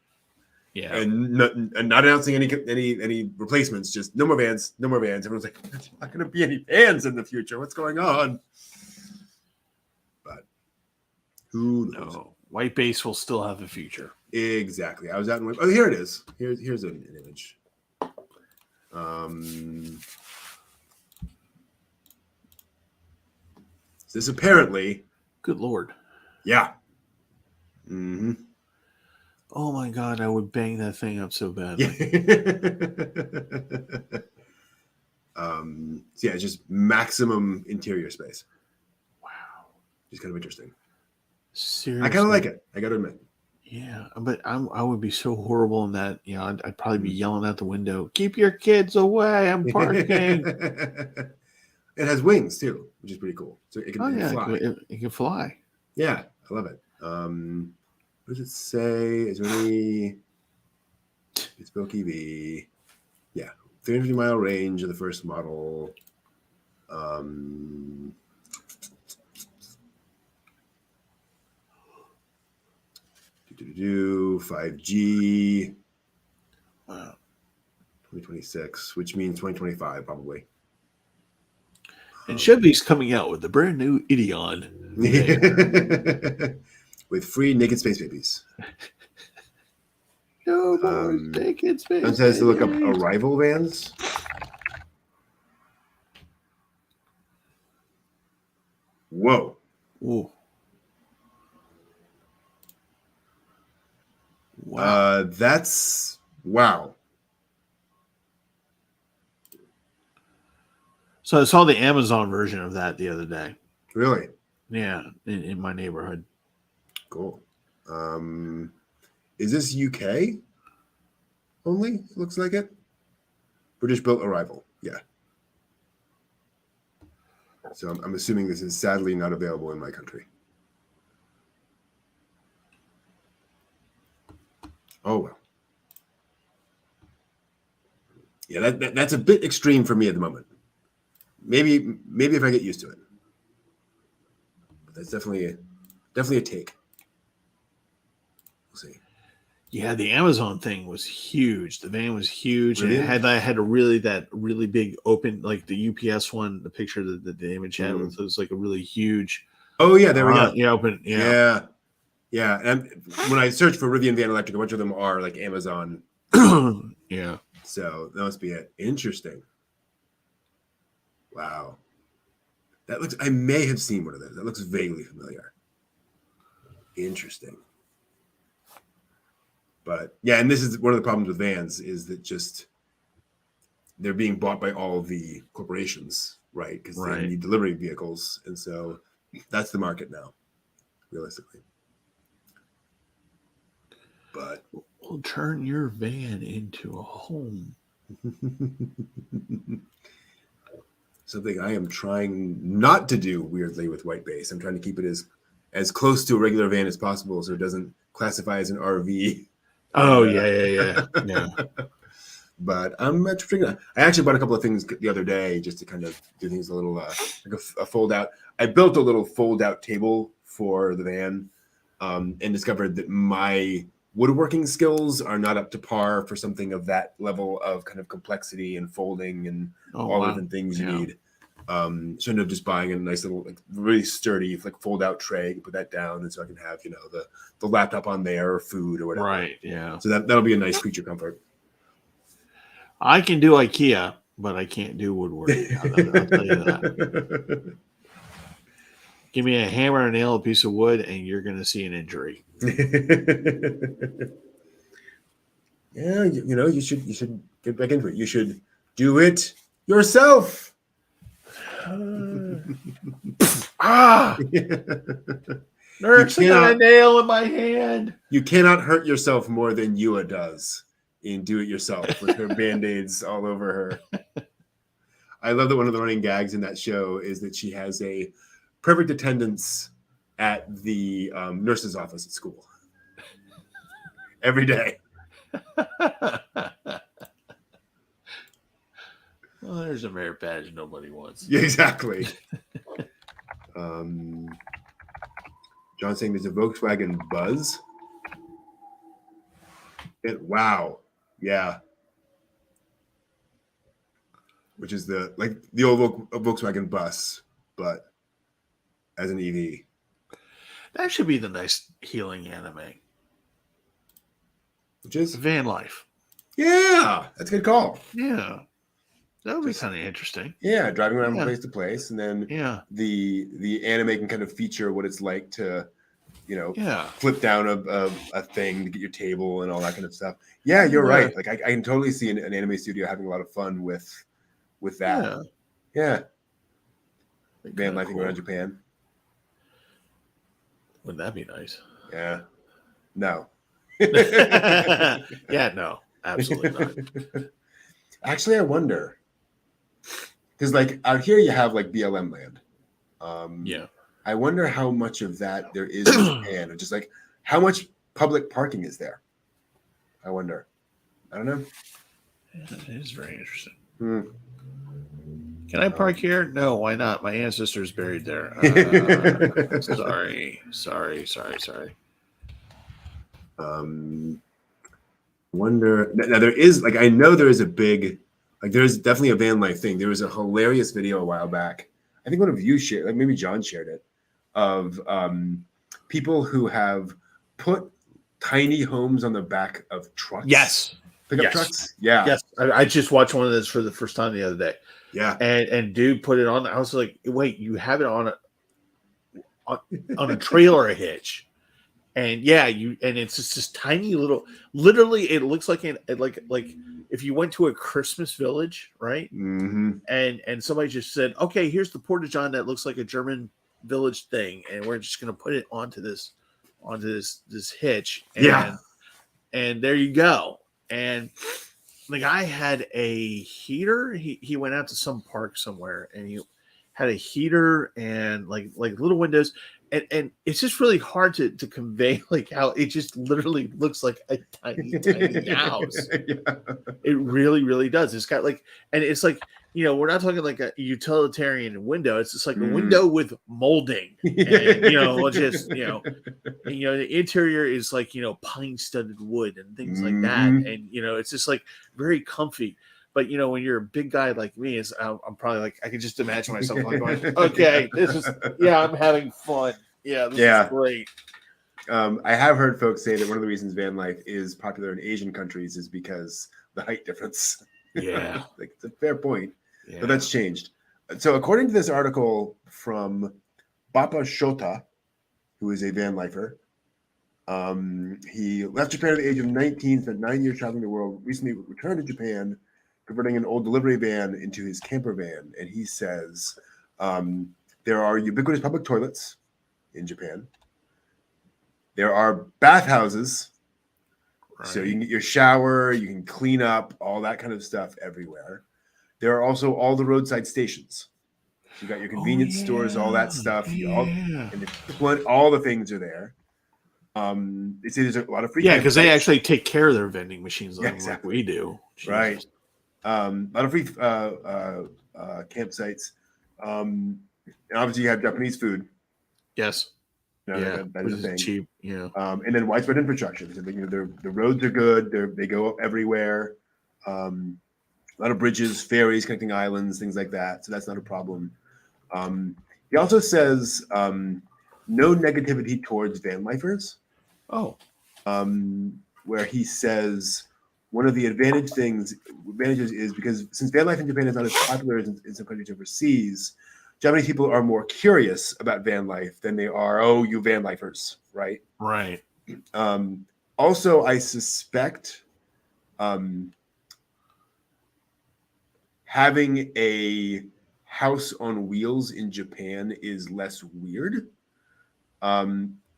Yeah. And not announcing any replacements, just no more vans, no more vans. Everyone's like, there's not going to be any vans in the future. What's going on? But who knows? No. White base will still have a future. Exactly. I was out and here it is. Here's an image. This apparently. Good Lord. Yeah. Oh my God, I would bang that thing up so badly. So it's just maximum interior space. Wow. Just kind of interesting. Seriously. I kind of like it. I got to admit. Yeah, but I would be so horrible in that. I'd probably be yelling out the window, "Keep your kids away! I'm parking." It has wings too, which is pretty cool. So it can fly. It can fly. Yeah, I love it. What does it say? Is there any? It's Bilky V. Yeah, 350-mile range of the first model. 5G. Wow. 2026, which means 2025 probably. And Chevy's coming out with a brand new Ideon. With free naked space babies. No more naked space babies. It says to look up Arrival vans. Whoa. Ooh. Wow. That's wow. So I saw the Amazon version of that the other day. Really? Yeah, in my neighborhood. Cool. Is this UK only? It looks like it. British built Arrival. Yeah. So I'm assuming this is sadly not available in my country. Oh well. Yeah, that's a bit extreme for me at the moment. Maybe if I get used to it. But that's definitely a take. We'll see. Yeah, the Amazon thing was huge. The van was huge, Really? and it had a really big open, like the UPS one. The picture that the image had was like a really huge. Oh yeah, there we go. Yeah, open. Yeah. And when I search for Rivian Van Electric, a bunch of them are like Amazon. Yeah. So that must be it. Interesting. Wow. That looks. I may have seen one of those. That looks vaguely familiar. Interesting. But yeah, and this is one of the problems with vans is that just they're being bought by all the corporations, right? Because they need delivery vehicles, and so that's the market now, realistically. But we'll turn your van into a home. Something I am trying not to do weirdly with White Base. I'm trying to keep it as close to a regular van as possible, so it doesn't classify as an RV. Oh yeah. But I'm figuring out. I actually bought a couple of things the other day just to kind of do things a little like a fold out. I built a little fold out table for the van, and discovered that my woodworking skills are not up to par for something of that level of kind of complexity and folding and all the different things you need. So I ended up just buying a nice little, like really sturdy, like fold out tray, put that down, and so I can have, the laptop on there or food or whatever. Right. Yeah. So that'll be a nice creature comfort. I can do IKEA, but I can't do woodworking. I'll tell you that. Give me a hammer, a nail, a piece of wood, and you're going to see an injury. Yeah, you should get back into it. You should do it yourself. Ah! Nurse, I got a nail in my hand. You cannot hurt yourself more than Yua does in Do It Yourself with her band-aids all over her. I love that one of the running gags in that show is that she has a perfect attendance at the nurse's office at school. Every day. Well, there's a merit badge nobody wants. Yeah, exactly. John saying there's a Volkswagen Buzz. Wow. Yeah. Which is the old Volkswagen bus, but as an EV. That should be the nice healing anime. Which is Van Life. Yeah, that's a good call. Yeah. That would be kind of interesting. Yeah, driving around from place to place, and then the anime can kind of feature what it's like to, flip down a thing to get your table and all that kind of stuff. Yeah, you're right. Like I can totally see an anime studio having a lot of fun with that. Yeah. Van lifing around Japan. Wouldn't that be nice? Yeah. No. Yeah, no, absolutely not. Actually, I wonder. Because like out here you have like BLM land. I wonder how much of that there is in Japan, or just like how much public parking is there. I wonder. I don't know. Yeah, it is very interesting. Can I park here? No, why not? My ancestor's buried there. Sorry. Wonder now there is like I know there is a big there's definitely a van life thing. There was a hilarious video a while back. I think one of you shared, like maybe John shared it, of people who have put tiny homes on the back of trucks. Yes. Pickup trucks. Yeah. Yes. I just watched one of those for the first time the other day. Yeah. And dude put it on. I was like, wait, you have it on a trailer hitch. And and it's just this tiny little, literally it looks like like if you went to a Christmas village, right? Mm-hmm. And somebody just said, okay, here's the porta-john that looks like a German village thing, and we're just gonna put it onto this hitch. And there you go. And the guy had a heater. He went out to some park somewhere, and he had a heater and like little windows. And it's just really hard to convey like how it just literally looks like a tiny house. Yeah. It really, really does. It's got like, and it's like, we're not talking like a utilitarian window. It's just like a window with molding, and, the interior is like, pine studded wood and things like that. And, it's just like very comfy. But when you're a big guy like me, I'm probably like, I can just imagine myself like going, okay, I'm having fun. Yeah, this is great. I have heard folks say that one of the reasons van life is popular in Asian countries is because the height difference. Yeah, like it's a fair point, but that's changed. So according to this article from Bappa Shota, who is a van lifer, he left Japan at the age of 19, spent 9 years traveling the world, recently returned to Japan, converting an old delivery van into his camper van. And he says there are ubiquitous public toilets in Japan. There are bathhouses. Right. So you can get your shower, you can clean up, all that kind of stuff everywhere. There are also all the roadside stations. You got your convenience stores, all that stuff. And all the things are there. They say there's a lot of free. Yeah, because they actually take care of their vending machines like we do. Jesus. Right. A lot of free campsites. And obviously, you have Japanese food. Yes. That is a thing. Cheap. And then widespread infrastructure. So, the roads are good. They go up everywhere. A lot of bridges, ferries connecting islands, things like that. So that's not a problem. He also says no negativity towards van lifers. Oh. Where he says one of the advantages is because since van life in Japan is not as popular as in some countries overseas, Japanese people are more curious about van life than they are, oh, you van lifers, right? Right. Also, I suspect having a house on wheels in Japan is less weird.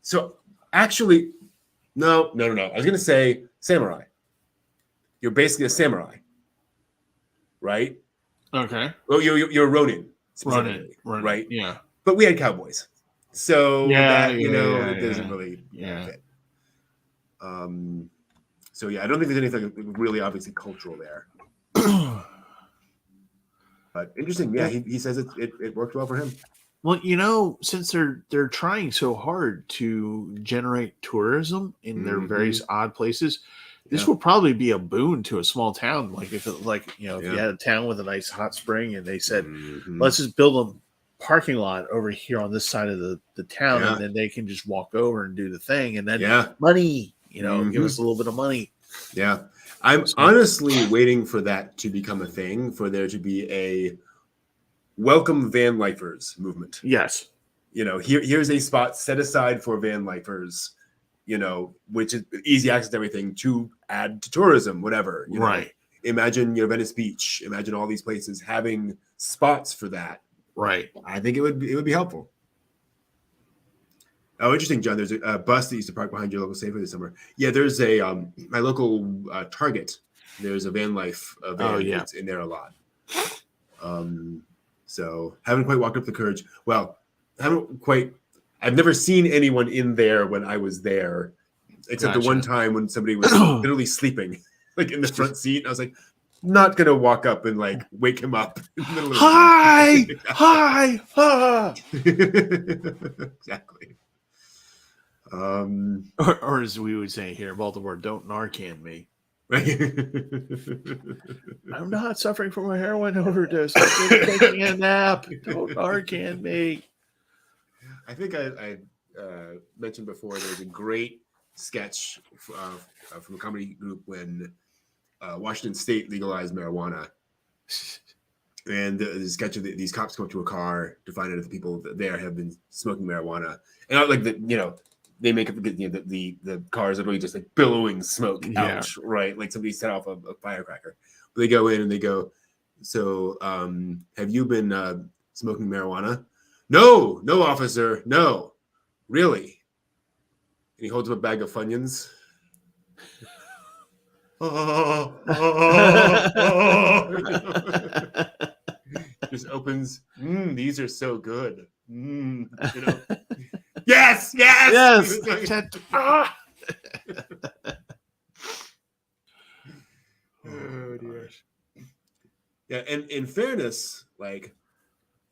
So actually, no. I was gonna say samurai. You're basically a samurai, right? Okay. Well, you're a Ronin, Ronin, right? Yeah. But we had cowboys, so Yeah, that it doesn't really Yeah. fit. So yeah, I don't think there's anything really obviously cultural there. But interesting, yeah. He says it worked well for him. Well, since they're trying so hard to generate tourism in their various odd places, this will probably be a boon to a small town. Like if you had a town with a nice hot spring and they said, let's just build a parking lot over here on this side of the town, and then they can just walk over and do the thing, and then money, give us a little bit of money. Yeah. I'm honestly waiting for that to become a thing, for there to be a welcome van lifers movement. Yes. Here's a spot set aside for van lifers, which is easy access to everything to add to tourism, whatever. Right. Imagine Venice Beach. Imagine all these places having spots for that. Right. I think it would be helpful. Oh, interesting, John. There's a bus that used to park behind your local Safeway this summer. Yeah, there's a my local Target. There's a van life van that's in there a lot. So haven't quite walked up the courage. Well, I've never seen anyone in there when I was there, except the one time when somebody was literally sleeping, like in the front seat. I was like, not gonna walk up and like wake him up in the middle of hi. Exactly. Or as we would say here in Baltimore, don't Narcan me. Right. I'm not suffering from a heroin overdose. I'm just taking a nap. Don't Narcan me. I think I mentioned before there's a great sketch from a comedy group when Washington State legalized marijuana. And the sketch of these cops come up to a car to find out if the people there have been smoking marijuana. And they make up the cars literally just like billowing smoke out, right? Like somebody set off a firecracker. But they go in and they go, so have you been smoking marijuana? No, officer, no. Really? And he holds up a bag of Funyuns. Just opens. These are so good. Yes. Oh dear. Yeah, and in fairness, like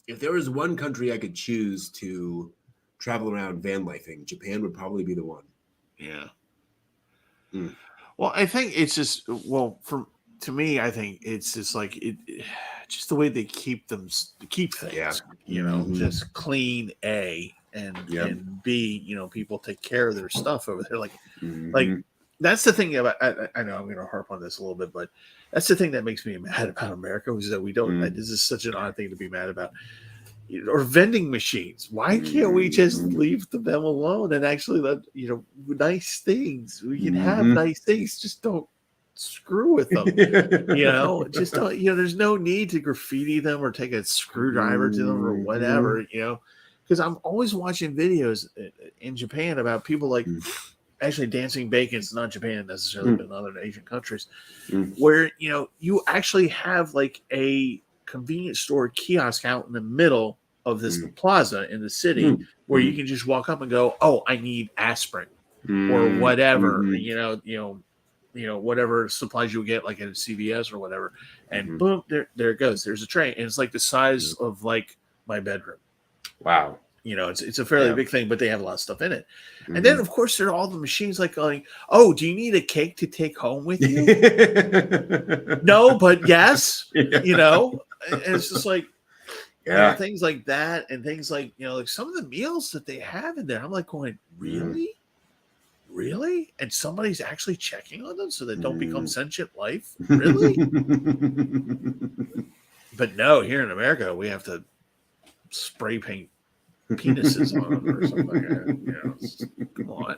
if there was one country I could choose to travel around van lifing, Japan would probably be the one. Yeah. Well, I think it's just to me, I think it's just like just the way they keep things, just clean and B, people take care of their stuff over there. Like that's the thing about. I know I'm going to harp on this a little bit, but that's the thing that makes me mad about America is that we don't. This is such an odd thing to be mad about. Or vending machines. Why can't we just leave them alone and actually let nice things? We can have nice things. Just don't screw with them. Just don't. There's no need to graffiti them or take a screwdriver to them or whatever. Because I'm always watching videos in Japan about people like actually dancing bacon. It's not Japan necessarily, but in other Asian countries, where you actually have like a convenience store kiosk out in the middle of this plaza in the city where you can just walk up and go, oh, I need aspirin or whatever, whatever supplies you'll get like at a CVS or whatever. And boom, there it goes. There's a tray. And it's like the size of like my bedroom. Wow. It's a fairly big thing, but they have a lot of stuff in it. And then, of course, there are all the machines like going, oh, do you need a cake to take home with you? No, but yes, and it's just like, things like that. And things like, like some of the meals that they have in there, I'm like going, really? Really? And somebody's actually checking on them so they don't become sentient life? Really? But no, here in America, we have to spray paint penises on them or something like that. You know, come on.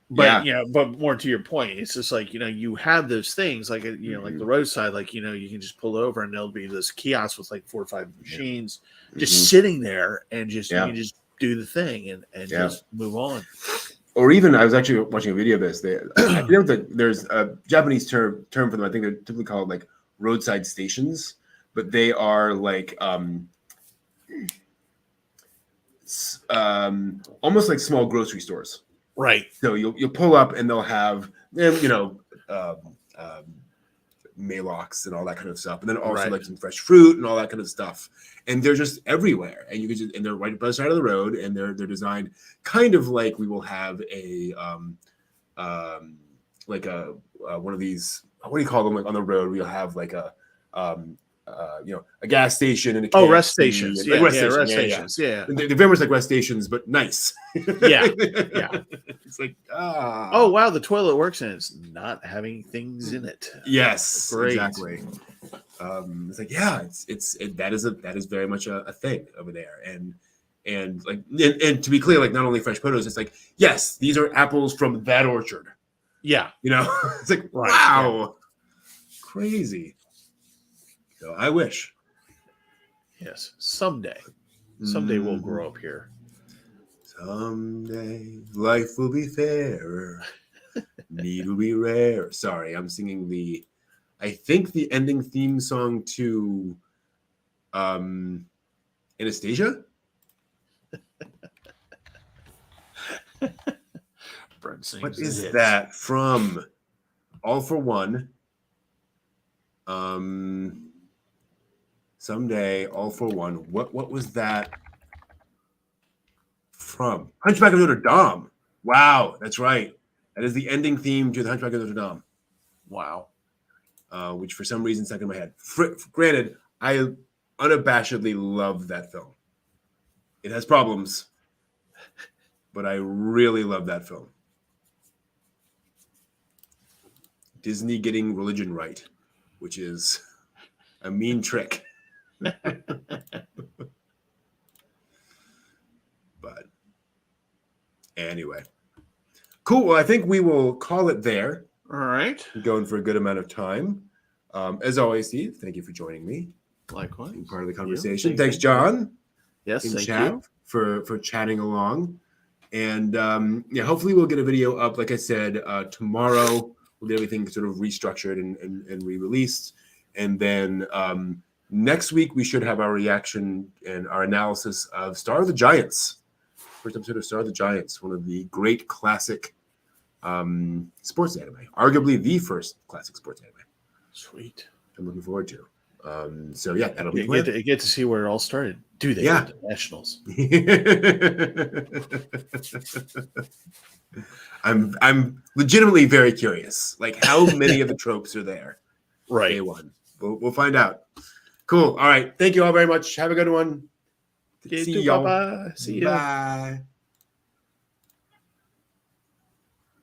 But but more to your point, it's just like, you have those things like, like the roadside, like, you can just pull over and there'll be this kiosk with like 4 or 5 machines just sitting there, and just you can just do the thing and just move on. Or even, I was actually watching a video of this. I know that there's a Japanese term for them. I think they're typically called like roadside stations, but they are like almost like small grocery stores. Right. So you'll pull up and they'll have Maalox and all that kind of stuff, and then also like some fresh fruit and all that kind of stuff. And they're just everywhere, and you can and they're right by the side of the road, and they're designed kind of like we will have a one of these, what do you call them, like on the road we'll have like a a gas station and a rest stations. Rest stations. Yeah. They're very much like rest stations, but nice. Yeah. It's like, oh wow, the toilet works and it's not having things in it. Yes, great. Exactly. It's like, that is very much a thing over there, and to be clear, like not only fresh produce, it's like, yes, these are apples from that orchard. Yeah, it's like, wow, crazy. So I wish. Yes, someday we'll grow up here. Someday life will be fairer, need will be rare. Sorry, I'm singing I think the ending theme song to Anastasia. What is that from? All for One. Someday, All for One. What was that from? Hunchback of Notre Dame. Wow, that's right. That is the ending theme to the Hunchback of Notre Dame. Wow. Which for some reason stuck in my head. Granted, I unabashedly love that film. It has problems, but I really love that film. Disney getting religion right, which is a mean trick. But anyway, cool. Well, I think we will call it there. All right. Going for a good amount of time. As always, Steve, thank you for joining me. Likewise. Being part of the conversation. Thanks, John. Yes, thank you. For chatting along. And hopefully we'll get a video up, like I said, tomorrow. We'll get everything sort of restructured and re-released. And then next week, we should have our reaction and our analysis of Star of the Giants. First episode of Star of the Giants, one of the great classic sports anime. Arguably the first classic sports anime. Sweet. I'm looking forward to. That'll be fun. You get to see where it all started. Do they go to Nationals? I'm legitimately very curious. Like, how many of the tropes are there? Right. Day one. We'll find out. Cool. All right. Thank you all very much. Have a good one. See y'all. Bye-bye. See you. Bye.